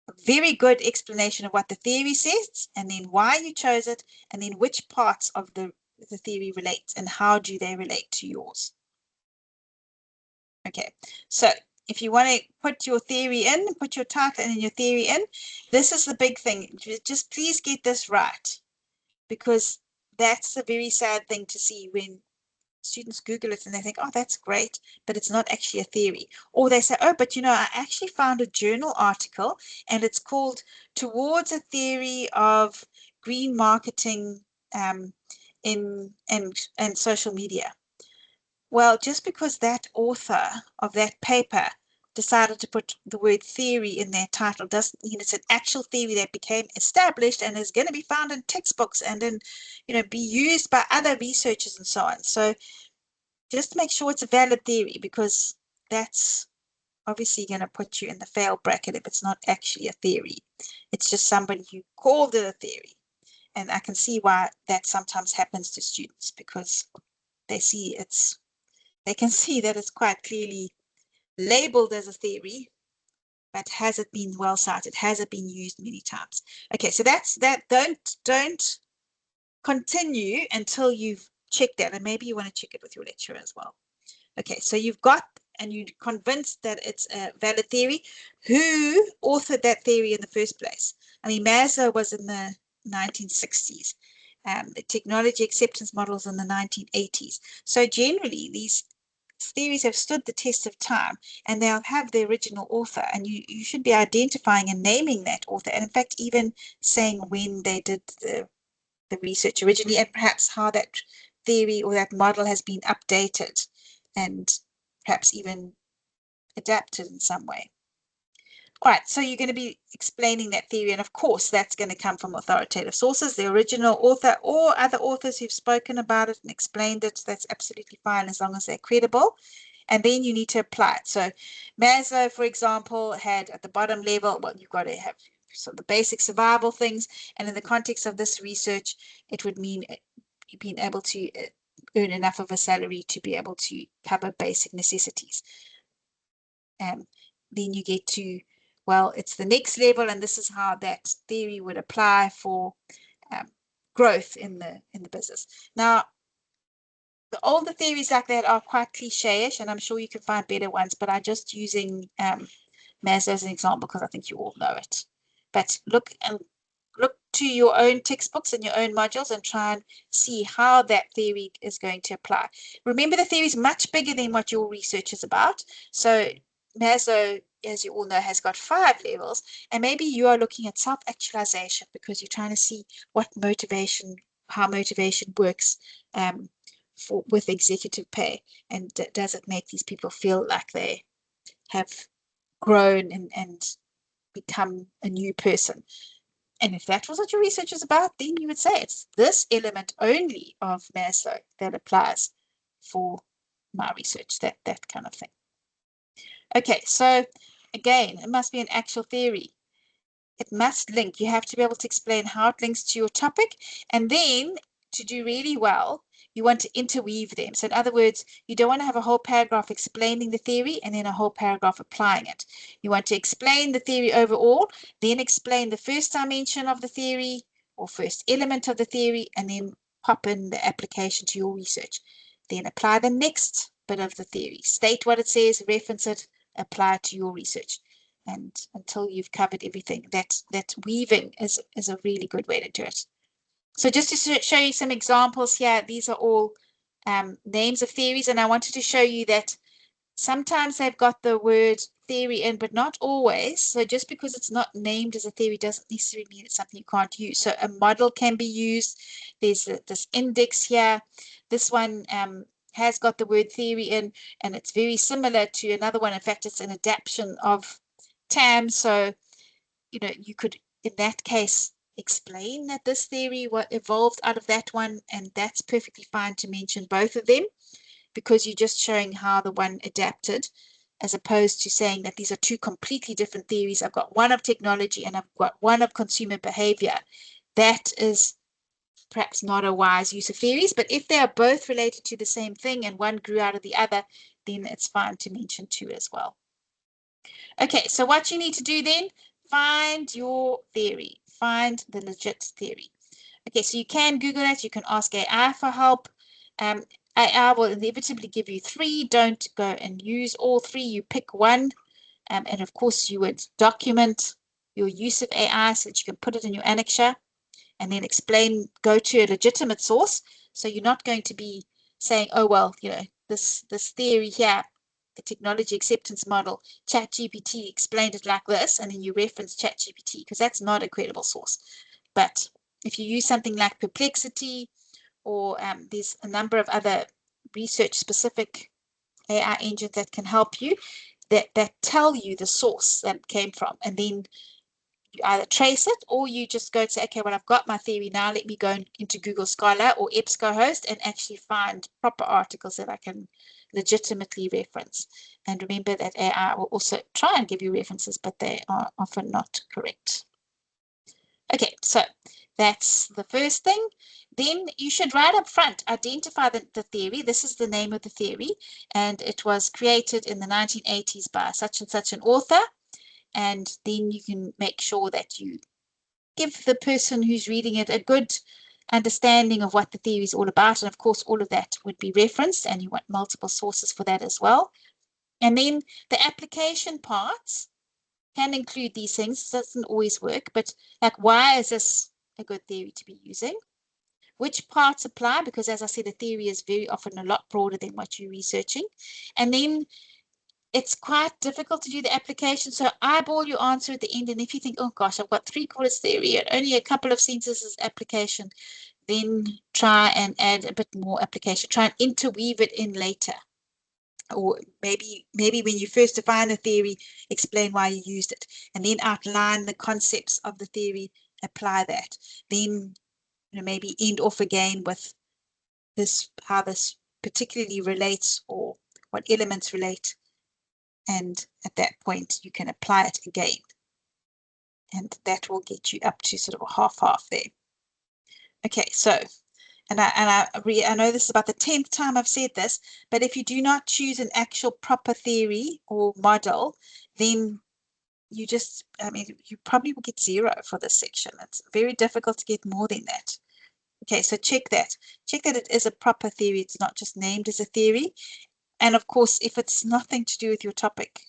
a very good explanation of what the theory says, and then why you chose it, and then which parts of the theory relate, and how do they relate to yours. Okay, so if you want to put your theory in, put your title and your theory in, this is the big thing. Just please get this right, because that's a very sad thing to see when students Google it and they think, oh, that's great, but it's not actually a theory. Or they say, oh, but you know, I actually found a journal article and it's called Towards a Theory of Green Marketing in Social Media. Well, just because that author of that paper decided to put the word theory in their title doesn't mean it's an actual theory that became established and is going to be found in textbooks and in, be used by other researchers and so on. So just make sure it's a valid theory, because that's obviously going to put you in the fail bracket if it's not actually a theory. It's just somebody who called it a theory. And I can see why that sometimes happens to students, because they can see that it's quite clearly labeled as a theory, but has it been well cited? Has it been used many times? Okay, so that's that. Don't continue until you've checked that, and maybe you want to check it with your lecturer as well. Okay, so you've got, and you're convinced that it's a valid theory. Who authored that theory in the first place? I mean, Maslow was in the 1960s. The technology acceptance models in the 1980s. So generally, these theories have stood the test of time, and they'll have the original author, and you should be identifying and naming that author, and in fact even saying when they did the research originally, and perhaps how that theory or that model has been updated and perhaps even adapted in some way. All right, so you're going to be explaining that theory, and of course that's going to come from authoritative sources, the original author or other authors who've spoken about it and explained it. That's absolutely fine as long as they're credible. And then you need to apply it. So Maslow, for example, had at the bottom level, well, you've got to have the basic survival things, and in the context of this research, it would mean being able to earn enough of a salary to be able to cover basic necessities. Then you get to, well, it's the next level, and this is how that theory would apply for growth in the business. Now, the older theories like that are quite cliche-ish, and I'm sure you can find better ones, but I'm just using Maslow as an example because I think you all know it. But look to your own textbooks and your own modules and try and see how that theory is going to apply. Remember, the theory is much bigger than what your research is about. So Maslow, as you all know, has got 5 levels, and maybe you are looking at self-actualization because you're trying to see how motivation works with executive pay, and does it make these people feel like they have grown and become a new person. And if that was what your research is about, then you would say it's this element only of Maslow that applies for my research, that kind of thing. Okay, so again, it must be an actual theory. It must link. You have to be able to explain how it links to your topic. And then to do really well, you want to interweave them. So in other words, you don't want to have a whole paragraph explaining the theory and then a whole paragraph applying it. You want to explain the theory overall, then explain the first dimension of the theory or first element of the theory, and then pop in the application to your research. Then apply the next bit of the theory. State what it says, reference it, apply it to your research. And until you've covered everything, that weaving is a really good way to do it. So just to show you some examples here, these are all names of theories, and I wanted to show you that sometimes they've got the word theory in, but not always. So just because it's not named as a theory doesn't necessarily mean it's something you can't use. So a model can be used. There's this index here. This one has got the word theory in, and it's very similar to another one. In fact, it's an adaptation of TAM. So, you could, in that case, explain that this theory evolved out of that one, and that's perfectly fine to mention both of them, because you're just showing how the one adapted, as opposed to saying that these are two completely different theories. I've got one of technology and I've got one of consumer behavior. That is perhaps not a wise use of theories, but if they are both related to the same thing and one grew out of the other, then it's fine to mention two as well. Okay, so what you need to do then, find your theory, find the legit theory. Okay, so you can Google that, you can ask AI for help. AI will inevitably give you 3. Don't go and use all 3, you pick one. And of course you would document your use of AI so that you can put it in your annexure, and then explain, go to a legitimate source. So you're not going to be saying, oh, well, this theory here, the technology acceptance model, ChatGPT explained it like this, and then you reference ChatGPT, because that's not a credible source. But if you use something like Perplexity, or there's a number of other research-specific AI engines that can help you, that tell you the source that it came from, and then you either trace it, or you just go and say, okay, well, I've got my theory now, let me go into Google Scholar or EBSCOhost and actually find proper articles that I can legitimately reference. And remember that AI will also try and give you references, but they are often not correct. Okay, so that's the first thing. Then you should right up front identify the theory. This is the name of the theory, and it was created in the 1980s by such and such an author. And then you can make sure that you give the person who's reading it a good understanding of what the theory is all about. And of course, all of that would be referenced, and you want multiple sources for that as well. And then the application parts can include these things. It doesn't always work, but like, why is this a good theory to be using? Which parts apply? Because as I said, the theory is very often a lot broader than what you're researching. And then it's quite difficult to do the application. So eyeball your answer at the end. And if you think, oh gosh, I've got 3/4 theory and only a couple of sentences application, then try and add a bit more application. Try and interweave it in later. Or maybe when you first define a theory, explain why you used it, and then outline the concepts of the theory, apply that. Then maybe end off again with this, how this particularly relates, or what elements relate. And at that point, you can apply it again. And that will get you up to sort of a half there. Okay, so, and I know this is about the 10th time I've said this, but if you do not choose an actual proper theory or model, then you you probably will get 0 for this section. It's very difficult to get more than that. Okay, so check that. Check that it is a proper theory. It's not just named as a theory. And of course, if it's nothing to do with your topic,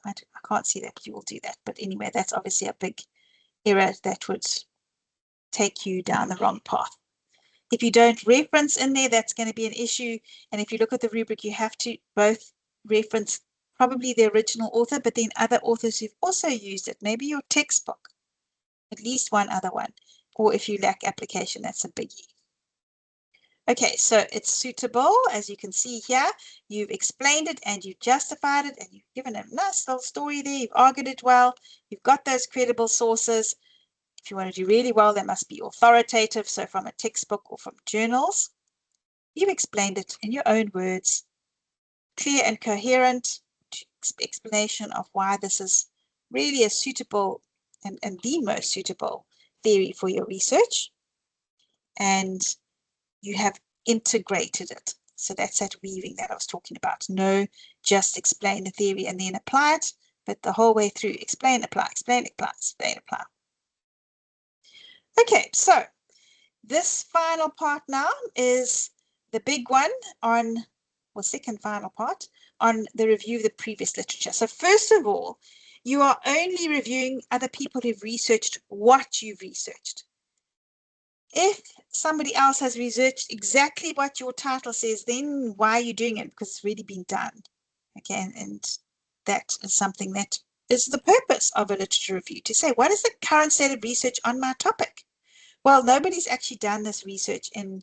I can't see that you will do that. But anyway, that's obviously a big error that would take you down the wrong path. If you don't reference in there, that's going to be an issue. And if you look at the rubric, you have to both reference probably the original author, but then other authors who've also used it, maybe your textbook, at least one other one. Or if you lack application, that's a biggie. Okay, so it's suitable, as you can see here. You've explained it and you've justified it and you've given a nice little story there. You've argued it well. You've got those credible sources. If you want to do really well, they must be authoritative, so from a textbook or from journals. You've explained it in your own words, clear and coherent explanation of why this is really a suitable and the most suitable theory for your research. And you have integrated it. So that's that weaving that I was talking about. No, just explain the theory and then apply it, but the whole way through, explain, apply, explain, apply, explain, apply. Okay, so this final part now is the big one on, well, second final part on the review of the previous literature. So first of all, you are only reviewing other people who've researched what you've researched. If somebody else has researched exactly what your title says, then why are you doing it? Because it's already been done. Okay, and that is something that is the purpose of a literature review, to say, what is the current state of research on my topic? Well, nobody's actually done this research in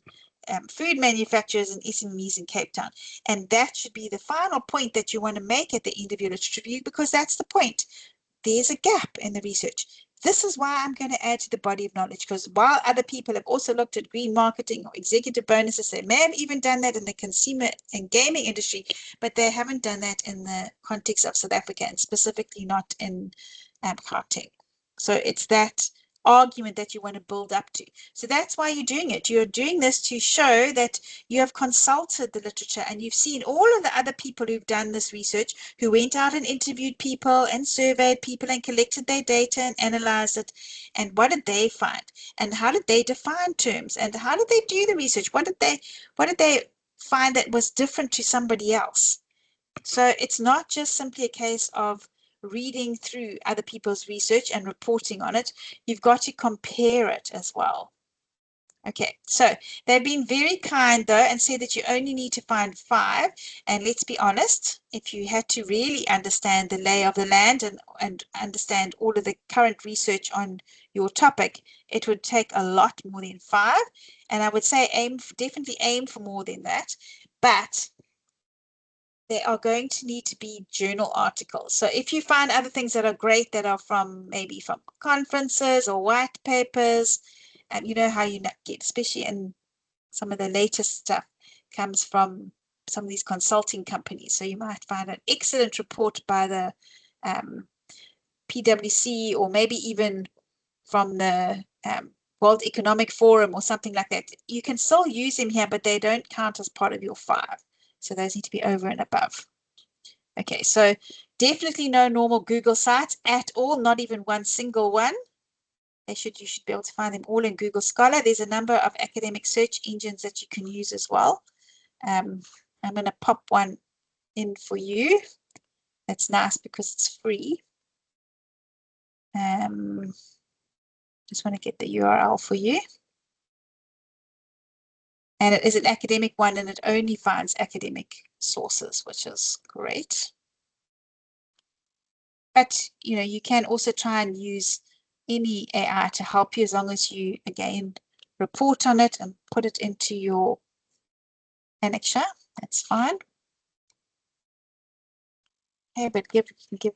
food manufacturers and SMEs in Cape Town. And that should be the final point that you want to make at the end of your literature review, because that's the point. There's a gap in the research. This is why I'm going to add to the body of knowledge, because while other people have also looked at green marketing or executive bonuses, they may have even done that in the consumer and gaming industry, but they haven't done that in the context of South Africa, and specifically not in Gauteng. So it's that argument that you want to build up to. So that's why you're doing it. You're doing this to show that you have consulted the literature and you've seen all of the other people who've done this research, who went out and interviewed people and surveyed people and collected their data and analyzed it. And what did they find? And how did they define terms? And how did they do the research? What did they find that was different to somebody else? So it's not just simply a case of reading through other people's research and reporting on it. You've got to compare it as well. Okay, so they've been very kind though and said that you only need to find 5. And let's be honest, if you had to really understand the lay of the land and understand all of the current research on your topic, it would take a lot more than 5. And I would say definitely aim for more than that. But they are going to need to be journal articles. So if you find other things that are great that are from maybe from conferences or white papers, and you know how you get, especially in some of the latest stuff, comes from some of these consulting companies. So you might find an excellent report by the PwC, or maybe even from the World Economic Forum or something like that. You can still use them here, but they don't count as part of your 5. So those need to be over and above. Okay, so definitely no normal Google sites at all, not even one single one. You should be able to find them all in Google Scholar. There's a number of academic search engines that you can use as well. I'm going to pop one in for you. That's nice because it's free. Just want to get the URL for you. And it is an academic one, and it only finds academic sources, which is great. But, you know, you can also try and use any AI to help you, as long as you, again, report on it and put it into your annexure. That's fine. Okay, but give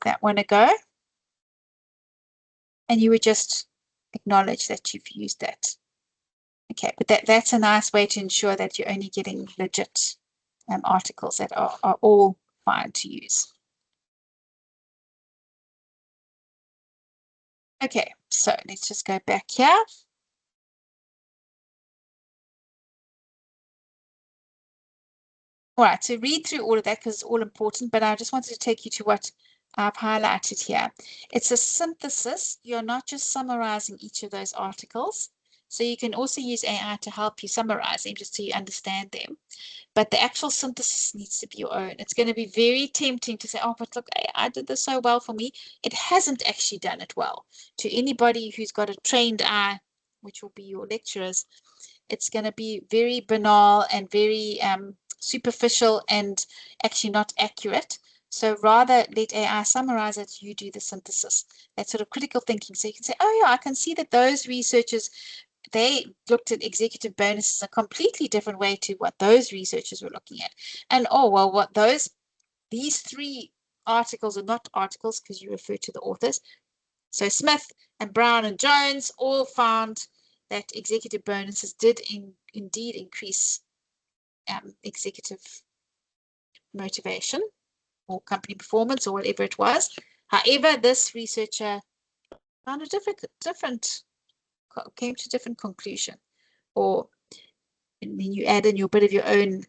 that one a go. And you would just acknowledge that you've used that. Okay, but that's a nice way to ensure that you're only getting legit articles that are all fine to use. Okay, so let's just go back here. All right, so read through all of that because it's all important, but I just wanted to take you to what I've highlighted here. It's a synthesis. You're not just summarizing each of those articles. So you can also use AI to help you summarize them just so you understand them. But the actual synthesis needs to be your own. It's going to be very tempting to say, oh, but look, AI did this so well for me. It hasn't actually done it well. To anybody who's got a trained eye which will be your lecturers, it's going to be very banal and very superficial and actually not accurate. So rather let AI summarize it, you do the synthesis. That sort of critical thinking. So you can say, oh yeah, I can see that those researchers, they looked at executive bonuses a completely different way to what those researchers were looking at. And oh, well, these 3 articles are not articles because you refer to the authors. So Smith and Brown and Jones all found that executive bonuses did indeed increase executive motivation or company performance or whatever it was. However, this researcher found a came to a different conclusion. Or and then you add in your bit of your own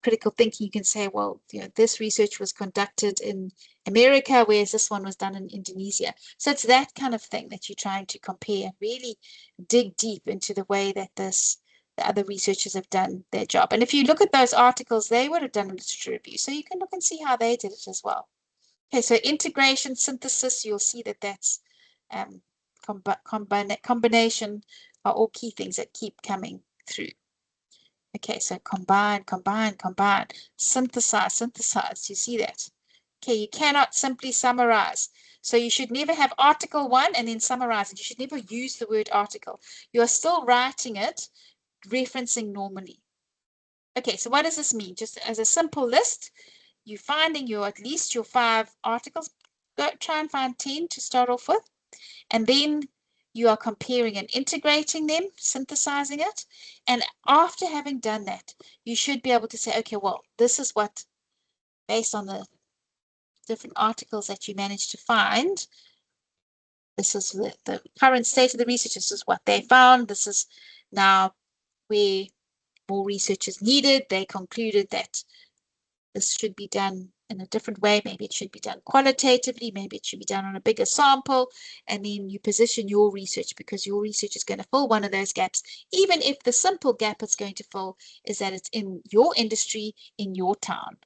critical thinking. You can say, well, this research was conducted in America, whereas this one was done in Indonesia. So it's that kind of thing that you're trying to compare and really dig deep into the way that the other researchers have done their job. And if you look at those articles, they would have done a literature review. So you can look and see how they did it as well. Okay, so integration, synthesis, you'll see that that's combination are all key things that keep coming through. Okay, so combine, synthesize. You see that? Okay, you cannot simply summarize. So you should never have article 1 and then summarize it. You should never use the word article. You are still writing it, referencing normally. Okay, so what does this mean? Just as a simple list, you're finding at least your 5 articles. Go try and find 10 to start off with. And then you are comparing and integrating them, synthesizing it. And after having done that, you should be able to say, okay, well, this is what, based on the different articles that you managed to find, this is the current state of the research, this is what they found, this is now where more research is needed. They concluded that this should be done in a different way. Maybe it should be done qualitatively. Maybe it should be done on a bigger sample. And then you position your research because your research is going to fill one of those gaps, even if the simple gap it's going to fill is that it's in your industry, in your town.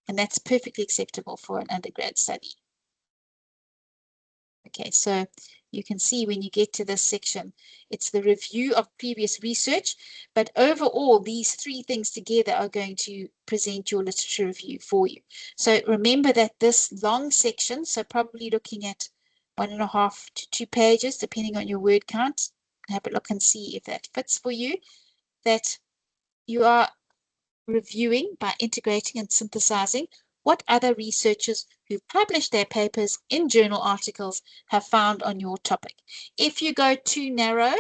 And that's perfectly acceptable for an undergrad study. Okay, so you can see when you get to this section, it's the review of previous research, but overall, these 3 things together are going to present your literature review for you. So remember that this long section, so probably looking at 1.5 to 2 pages, depending on your word count, have a look and see if that fits for you, that you are reviewing by integrating and synthesizing what other researchers who've published their papers in journal articles have found on your topic. If you go too narrow,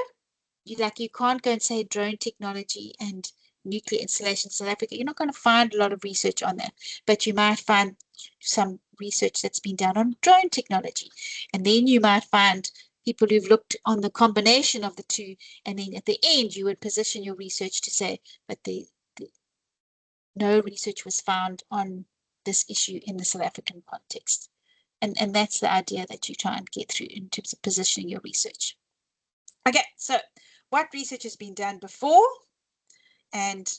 you can't go and say drone technology and nuclear installation in South Africa. You're not going to find a lot of research on that, but you might find some research that's been done on drone technology. And then you might find people who've looked on the combination of the 2. And then at the end, you would position your research to say, but no research was found on this issue in the South African context. And that's the idea that you try and get through in terms of positioning your research. Okay, so what research has been done before, and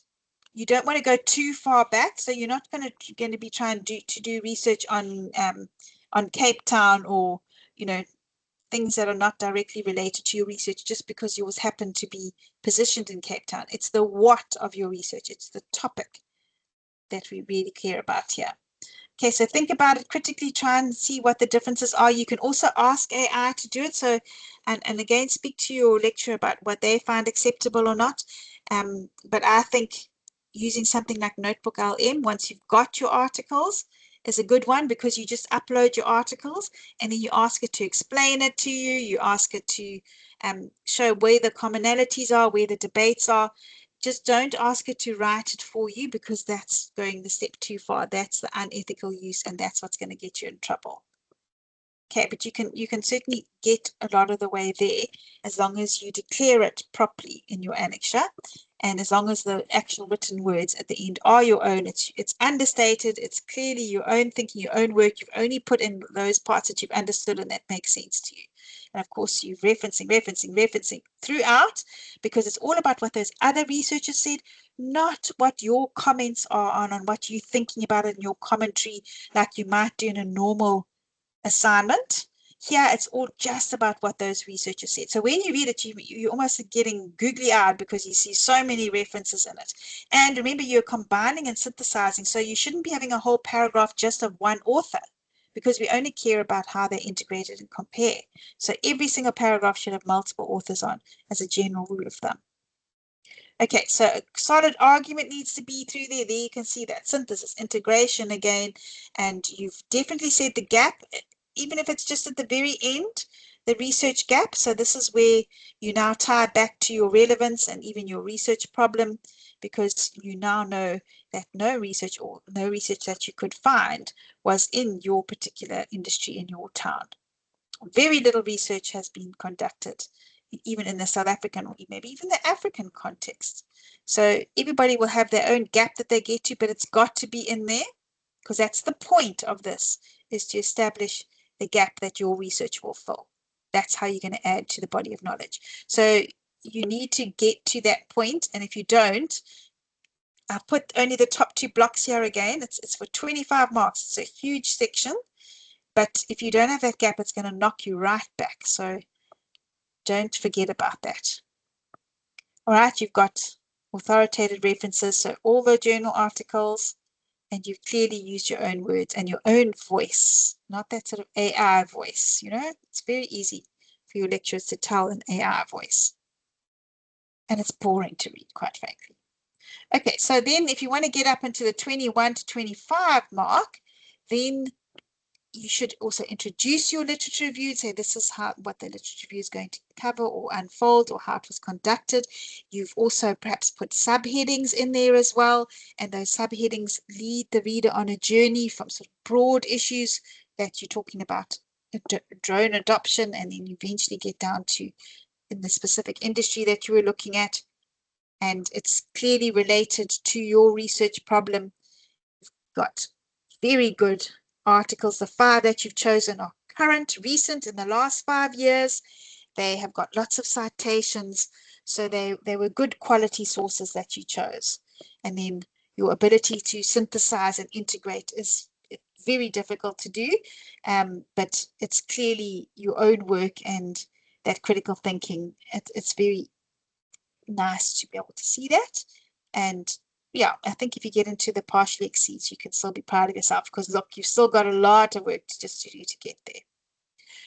you don't want to go too far back. So you're not going to be trying to do research on Cape Town or things that are not directly related to your research just because yours happen to be positioned in Cape Town. It's the what of your research. It's the topic that we really care about here. Okay, so think about it critically, try and see what the differences are. You can also ask AI to do it. So, and again, speak to your lecturer about what they find acceptable or not. But I think using something like Notebook LM, once you've got your articles, is a good one because you just upload your articles and then you ask it to explain it to you. You ask it to show where the commonalities are, where the debates are. Just don't ask it to write it for you because that's going the step too far. That's the unethical use, and that's what's going to get you in trouble. Okay, but you can certainly get a lot of the way there as long as you declare it properly in your annexure, and as long as the actual written words at the end are your own. It's understated. It's clearly your own thinking, your own work. You've only put in those parts that you've understood and that makes sense to you. And of course, you're referencing throughout because it's all about what those other researchers said, not what your comments are on what you're thinking about it in your commentary, like you might do in a normal assignment. Here, it's all just about what those researchers said. So when you read it, you're almost getting googly-eyed because you see so many references in it. And remember, you're combining and synthesizing, so you shouldn't be having a whole paragraph just of one author, because we only care about how they're integrated and compare. So every single paragraph should have multiple authors on as a general rule of thumb. Okay, so a solid argument needs to be through there. There you can see that synthesis, integration again, and you've definitely said the gap, even if it's just at the very end, the research gap. So this is where you now tie back to your relevance and even your research problem, because you now know that no research or no research that you could find was in your particular industry in your town. Very little research has been conducted, even in the South African or maybe even the African context. So everybody will have their own gap that they get to, but it's got to be in there, because that's the point of this, is to establish the gap that your research will fill. That's how you're going to add to the body of knowledge. So you need to get to that point, and if you don't, I've put only the top 2 blocks here again. It's for 25 marks. It's a huge section. But if you don't have that gap, it's going to knock you right back. So don't forget about that. All right, you've got authoritative references, so all the journal articles, and you've clearly used your own words and your own voice, not that sort of AI voice. You know, it's very easy for your lecturers to tell an AI voice. And it's boring to read, quite frankly. Okay, so then if you want to get up into the 21 to 25 mark, then you should also introduce your literature review and say this is what the literature review is going to cover or unfold, or how it was conducted. You've also perhaps put subheadings in there as well, and those subheadings lead the reader on a journey from sort of broad issues that you're talking about, drone adoption, and then you eventually get down to in the specific industry that you were looking at, and it's clearly related to your research problem. You've got very good articles. The 5 that you've chosen are current, recent, in the last 5 years. They have got lots of citations, so they were good quality sources that you chose. And then your ability to synthesize and integrate is very difficult to do, but it's clearly your own work and that critical thinking. It's very nice to be able to see that. And yeah, I think if you get into the partially exceeds, you can still be proud of yourself, because look, you've still got a lot of work to do to get there.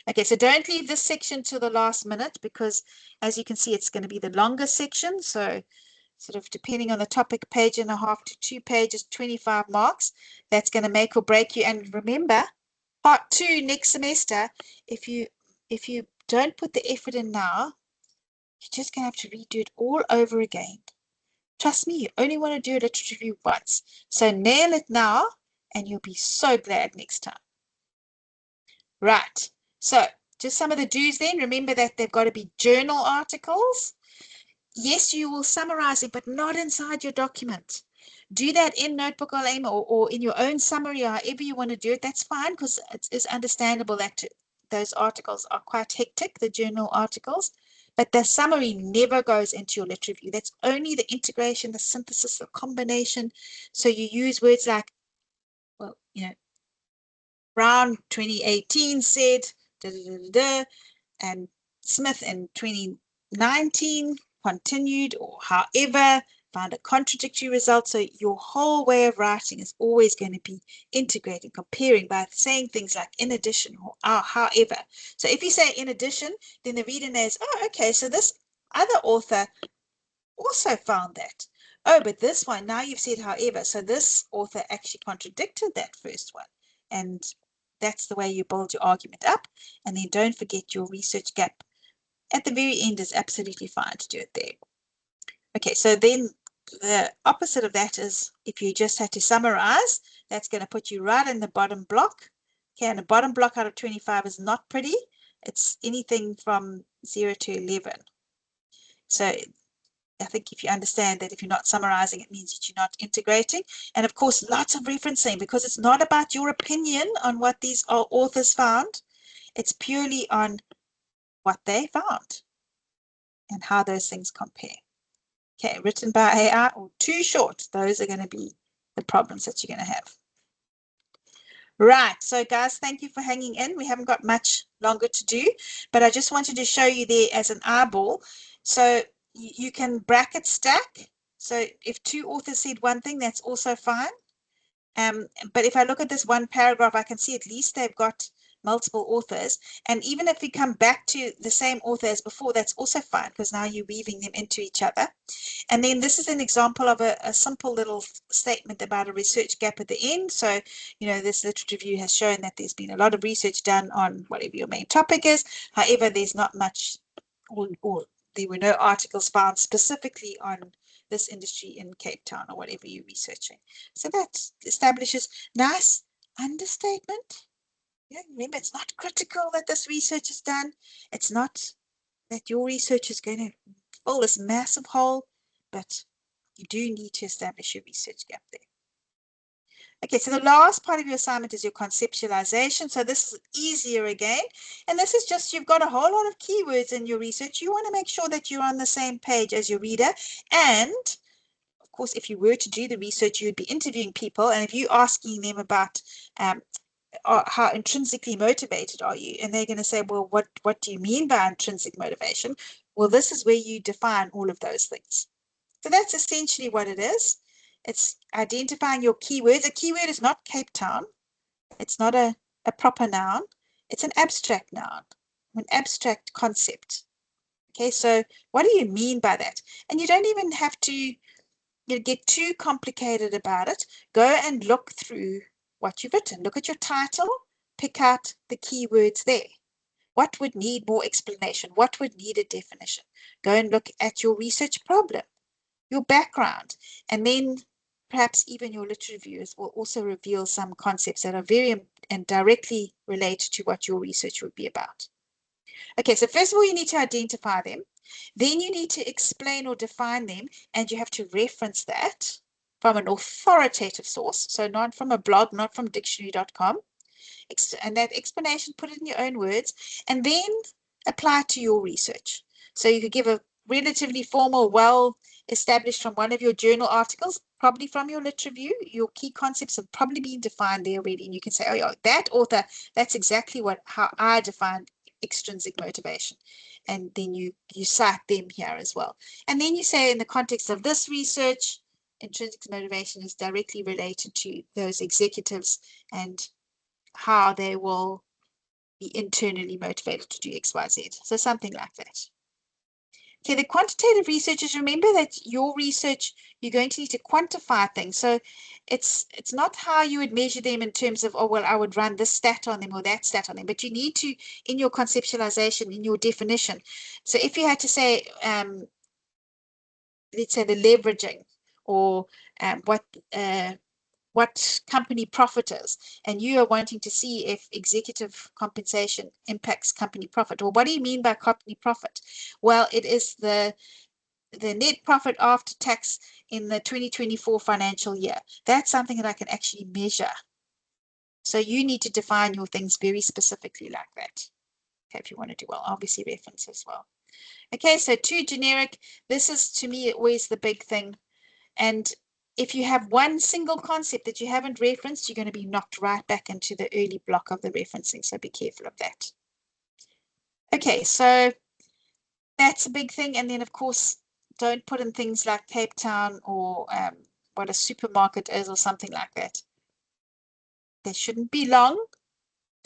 Okay, so don't leave this section to the last minute, because as you can see, it's going to be the longer section. So sort of depending on the topic, 1.5 pages to 2 pages, 25 marks. That's going to make or break you. And remember, part 2 next semester, if you don't put the effort in now, you're just going to have to redo it all over again. Trust me, you only want to do a literature review once. So nail it now, and you'll be so glad next time. Right. So just some of the do's then. Remember that they've got to be journal articles. Yes, you will summarize it, but not inside your document. Do that in Notebook or in your own summary, or however you want to do it. That's fine, because it's understandable that those articles are quite hectic, the journal articles. But the summary never goes into your lit review. That's only the integration, the synthesis, the combination. So you use words like, well, you know, Brown 2018 said, da, da, da, da, da, and Smith in 2019 continued, or however, found a contradictory result. So your whole way of writing is always going to be integrating, comparing, by saying things like in addition or however. So if you say in addition, then the reader knows, oh, okay, so this other author also found that. Oh, but this one, now you've said however, so this author actually contradicted that first one. And that's the way you build your argument up. And then don't forget your research gap at the very end is absolutely fine to do it there. Okay, so then the opposite of that is if you just had to summarize, that's going to put you right in the bottom block. Okay, and the bottom block out of 25 is not pretty. It's anything from 0 to 11. So I think if you understand that if you're not summarizing, it means that you're not integrating. And of course, lots of referencing, because it's not about your opinion on what these authors found. It's purely on what they found and how those things compare. Okay, written by AI or too short, those are going to be the problems that you're going to have. Right, so guys, thank you for hanging in. We haven't got much longer to do, but I just wanted to show you there as an eyeball. So you can bracket stack. So if two authors said one thing, that's also fine. But if I look at this one paragraph, I can see at least they've got multiple authors. And even if we come back to the same author as before, that's also fine, because now you're weaving them into each other. And then this is an example of a simple little statement about a research gap at the end. So, this literature review has shown that there's been a lot of research done on whatever your main topic is. However, there's not much, or there were no articles found specifically on this industry in Cape Town or whatever you're researching. So that establishes nice understatement. Remember, it's not critical that this research is done. It's not that your research is going to fill this massive hole, but you do need to establish your research gap there. Okay, so the last part of your assignment is your conceptualization. So this is easier again. And this is just, you've got a whole lot of keywords in your research. You want to make sure that you're on the same page as your reader. And of course, if you were to do the research, you would be interviewing people. And if you're asking them about how intrinsically motivated are you? And they're going to say, well, what do you mean by intrinsic motivation? Well, this is where you define all of those things. So that's essentially what it is. It's identifying your keywords. A keyword is not Cape Town. It's not a proper noun. It's an abstract noun, an abstract concept. Okay, so what do you mean by that? And you don't even have to get too complicated about it. Go and look through what you've written. Look at your title, pick out the keywords there. What would need more explanation? What would need a definition? Go and look at your research problem, your background, and then perhaps even your literature reviews will also reveal some concepts that are very and directly related to what your research would be about. Okay, so first of all, you need to identify them. Then you need to explain or define them, and you have to reference that from an authoritative source. So not from a blog, not from dictionary.com. And that explanation, put it in your own words, and then apply it to your research. So you could give a relatively formal, well-established from one of your journal articles, probably from your literature review. Your key concepts have probably been defined there already, and you can say, oh yeah, that author, that's exactly how I define extrinsic motivation. And then you cite them here as well. And then you say, in the context of this research, intrinsic motivation is directly related to those executives and how they will be internally motivated to do X, Y, Z. So something like that. Okay, the quantitative researchers, remember that your research, you're going to need to quantify things. So it's not how you would measure them in terms of, oh, well, I would run this stat on them or that stat on them, but you need to, in your conceptualization, in your definition. So if you had to say, let's say the leveraging, or what company profit is, and you are wanting to see if executive compensation impacts company profit. Well, what do you mean by company profit? Well, it is the net profit after tax in the 2024 financial year. That's something that I can actually measure. So you need to define your things very specifically like that. Okay, if you want to do well, obviously reference as well. Okay, so too generic. This is, to me, always the big thing. And if you have one single concept that you haven't referenced, you're going to be knocked right back into the early block of the referencing. So be careful of that. Okay, so that's a big thing. And then, of course, don't put in things like Cape Town or what a supermarket is or something like that. They shouldn't be long.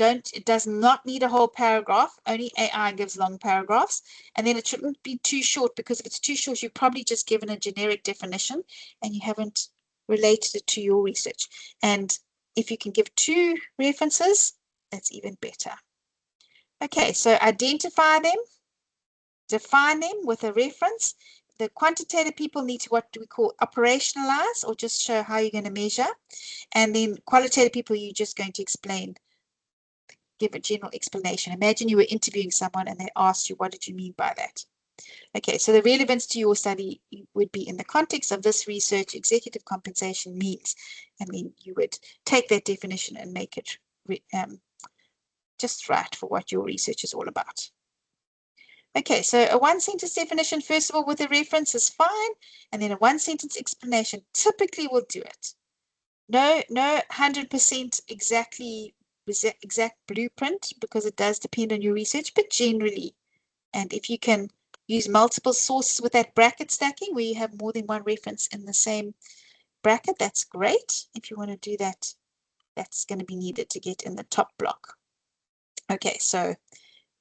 It does not need a whole paragraph. Only AI gives long paragraphs. And then it shouldn't be too short, because if it's too short, you've probably just given a generic definition and you haven't related it to your research. And if you can give 2 references, that's even better. Okay, so identify them, define them with a reference. The quantitative people need to, what we call, operationalize, or just show how you're going to measure. And then qualitative people, you're just going to explain, give a general explanation. Imagine you were interviewing someone and they asked you, what did you mean by that? Okay, so the relevance to your study would be, in the context of this research, executive compensation means, and then you would take that definition and make it just right for what your research is all about. Okay, so a 1-sentence definition, first of all, with a reference is fine, and then a 1-sentence explanation typically will do it. No 100% exactly exact blueprint because it does depend on your research, but generally. And if you can use multiple sources with that bracket stacking where you have more than one reference in the same bracket, that's great. If you want to do that, that's going to be needed to get in the top block. Okay, so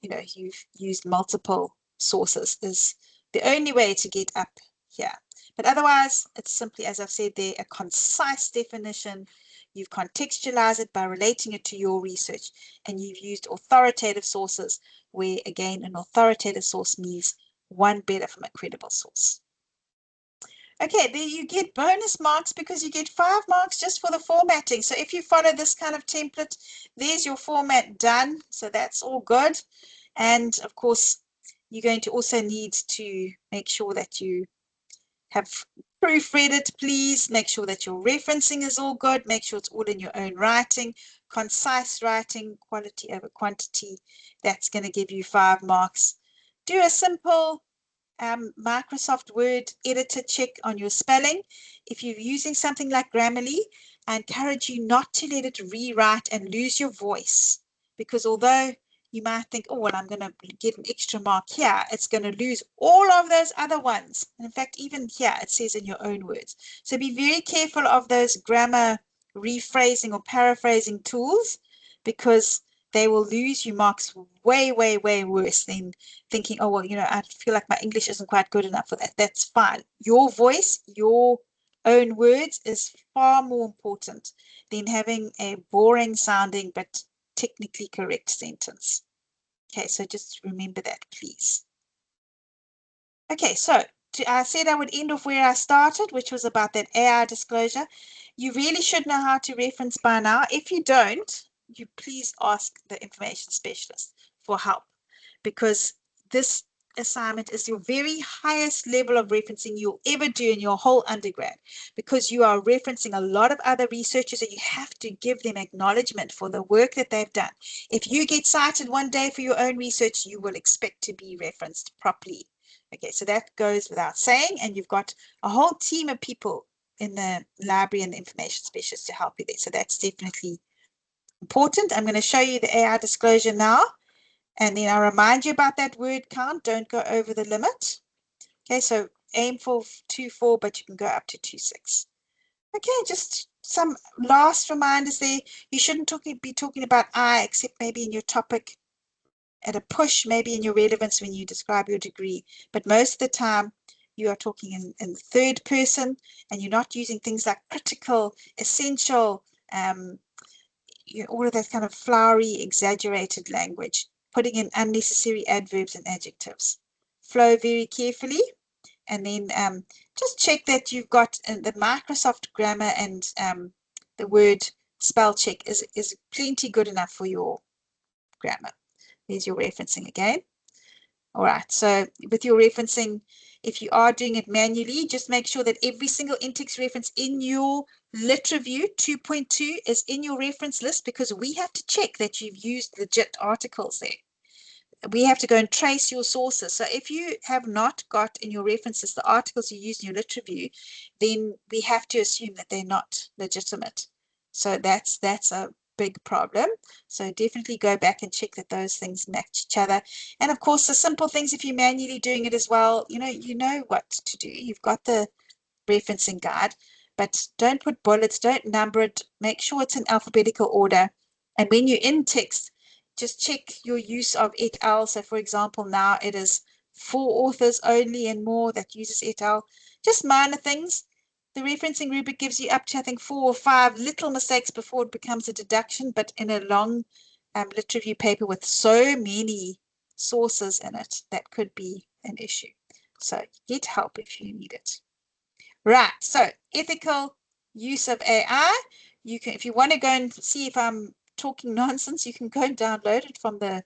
you've used multiple sources is the only way to get up here. But otherwise, it's simply, as I've said there, a concise definition. You've contextualized it by relating it to your research, and you've used authoritative sources where, again, an authoritative source means one better from a credible source. Okay, there you get bonus marks because you get 5 marks just for the formatting. So if you follow this kind of template, there's your format done. So that's all good. And of course, you're going to also need to make sure that you have proofread it, please. Make sure that your referencing is all good. Make sure it's all in your own writing, concise writing, quality over quantity. That's going to give you 5 marks. Do a simple Microsoft Word editor check on your spelling. If you're using something like Grammarly, I encourage you not to let it rewrite and lose your voice, because although you might think, oh, well, I'm going to get an extra mark here, it's going to lose all of those other ones. And in fact, even here, it says in your own words. So be very careful of those grammar rephrasing or paraphrasing tools, because they will lose you marks way, way, way worse than thinking, oh, well, I feel like my English isn't quite good enough for that. That's fine. Your voice, your own words is far more important than having a boring sounding but technically correct sentence. Okay, so just remember that, please. Okay, so I said I would end off where I started, which was about that AI disclosure. You really should know how to reference by now. If you don't, you please ask the information specialist for help, because this assignment is your very highest level of referencing you'll ever do in your whole undergrad, because you are referencing a lot of other researchers and you have to give them acknowledgement for the work that they've done. If you get cited one day for your own research, you will expect to be referenced properly. Okay, so that goes without saying, and you've got a whole team of people in the library and the information specialists to help you there. So that's definitely important. I'm going to show you the AI disclosure now, and then I'll remind you about that word count. Don't go over the limit. Okay, so aim for 2.4, but you can go up to 2.6. Okay, just some last reminders there. You shouldn't be talking about I, except maybe in your topic, at a push, maybe in your relevance when you describe your degree, but most of the time you are talking in third person, and you're not using things like critical, essential, all of that kind of flowery, exaggerated language, putting in unnecessary adverbs and adjectives. Flow very carefully, and then just check that you've got the Microsoft grammar and the word spell check is plenty good enough for your grammar. There's your referencing again. All right, so with your referencing, if you are doing it manually, just make sure that every single in-text reference in your lit review 2.2 is in your reference list, because we have to check that you've used legit articles there. We have to go and trace your sources. So if you have not got in your references the articles you use in your lit review, then we have to assume that they're not legitimate. So that's a big problem. So definitely go back and check that those things match each other. And of course, the simple things, if you're manually doing it as well, you know what to do. You've got the referencing guide, but don't put bullets, don't number it. Make sure it's in alphabetical order. And when you're in text, just check your use of et al. So for example, now it is for authors only and more that uses et al. Just minor things. The referencing rubric gives you up to, I think, 4 or 5 little mistakes before it becomes a deduction, but in a long lit review paper with so many sources in it, that could be an issue. So get help if you need it. Right, so ethical use of AI. You can, if you want to go and see if I'm talking nonsense, you can go and download it from the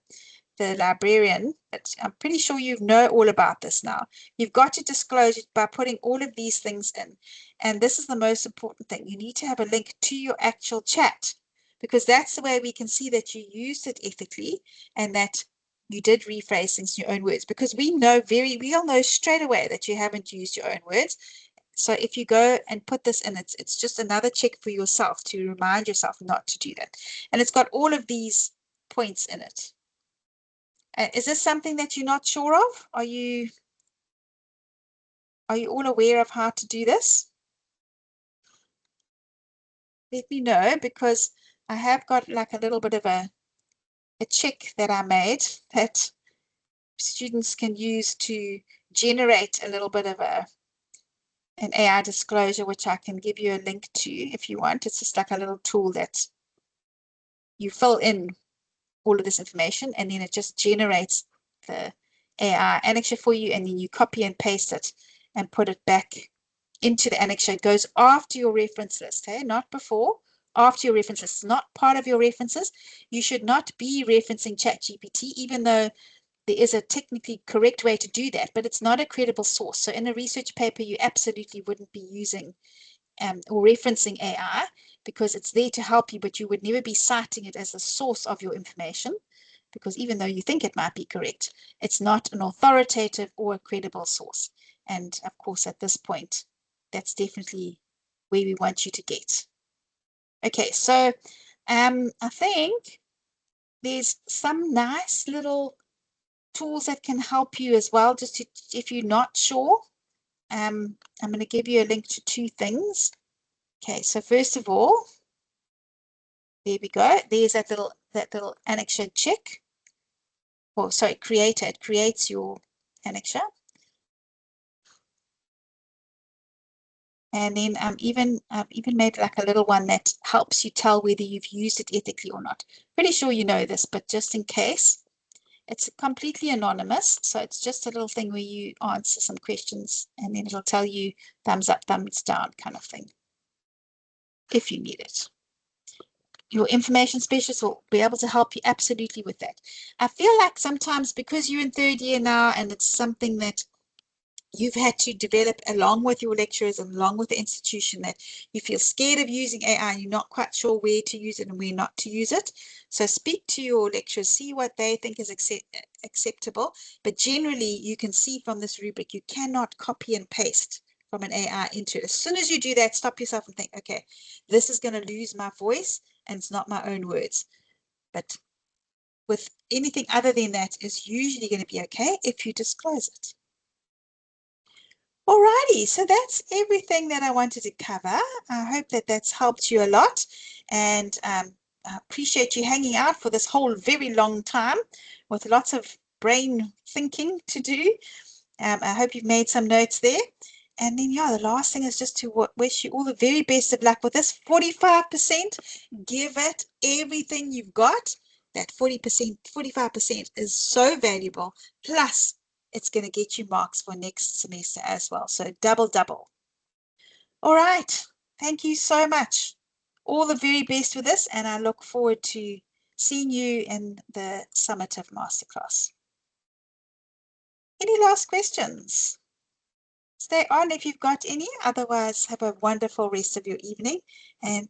librarian, but I'm pretty sure you know all about this now. You've got to disclose it by putting all of these things in. And this is the most important thing. You need to have a link to your actual chat, because that's the way we can see that you used it ethically and that you did rephrase things in your own words, because we all know straight away that you haven't used your own words. So if you go and put this in, it's just another check for yourself to remind yourself not to do that. And it's got all of these points in it. Is this something that you're not sure of? Are you all aware of how to do this? Let me know, because I have got like a little bit of a check that I made that students can use to generate a little bit of an AI disclosure, which I can give you a link to if you want. It's just like a little tool that you fill in all of this information, and then it just generates the AI annexure for you, and then you copy and paste it and put it back into the annexure. It goes after your reference list, hey? Not before, after your reference list. It's not part of your references. You should not be referencing ChatGPT, even though there is a technically correct way to do that, but it's not a credible source. So in a research paper, you absolutely wouldn't be using or referencing AI, because it's there to help you, but you would never be citing it as a source of your information, because even though you think it might be correct, it's not an authoritative or a credible source. And of course, at this point, that's definitely where we want you to get. Okay, so I think there's some nice little tools that can help you as well, just to, if you're not sure. I'm going to give you a link to 2 things. Okay, so first of all, there we go. There's that little annexure check. Oh, sorry, creator. It creates your annexure. And then I've even made like a little one that helps you tell whether you've used it ethically or not. Pretty sure you know this, but just in case, it's completely anonymous. So it's just a little thing where you answer some questions, and then it'll tell you thumbs up, thumbs down kind of thing, if you need it. Your information specialist will be able to help you absolutely with that. I feel like sometimes, because you're in 3rd year now, and it's something that you've had to develop along with your lecturers and along with the institution, that you feel scared of using AI and you're not quite sure where to use it and where not to use it. So speak to your lecturers, see what they think is acceptable. But generally, you can see from this rubric, you cannot copy and paste from an AI into it. As soon as you do that, stop yourself and think, okay, this is going to lose my voice and it's not my own words. But with anything other than that, is usually going to be okay if you disclose it. Alrighty, so that's everything that I wanted to cover. I hope that that's helped you a lot, and I appreciate you hanging out for this whole very long time with lots of brain thinking to do. I hope you've made some notes there. And then, yeah, the last thing is just to wish you all the very best of luck with this. 45%, give it everything you've got. That 40%, 45% is so valuable. Plus, it's going to get you marks for next semester as well. So double. All right. Thank you so much. All the very best with this, and I look forward to seeing you in the summative masterclass. Any last questions? Stay on if you've got any. Otherwise, have a wonderful rest of your evening, and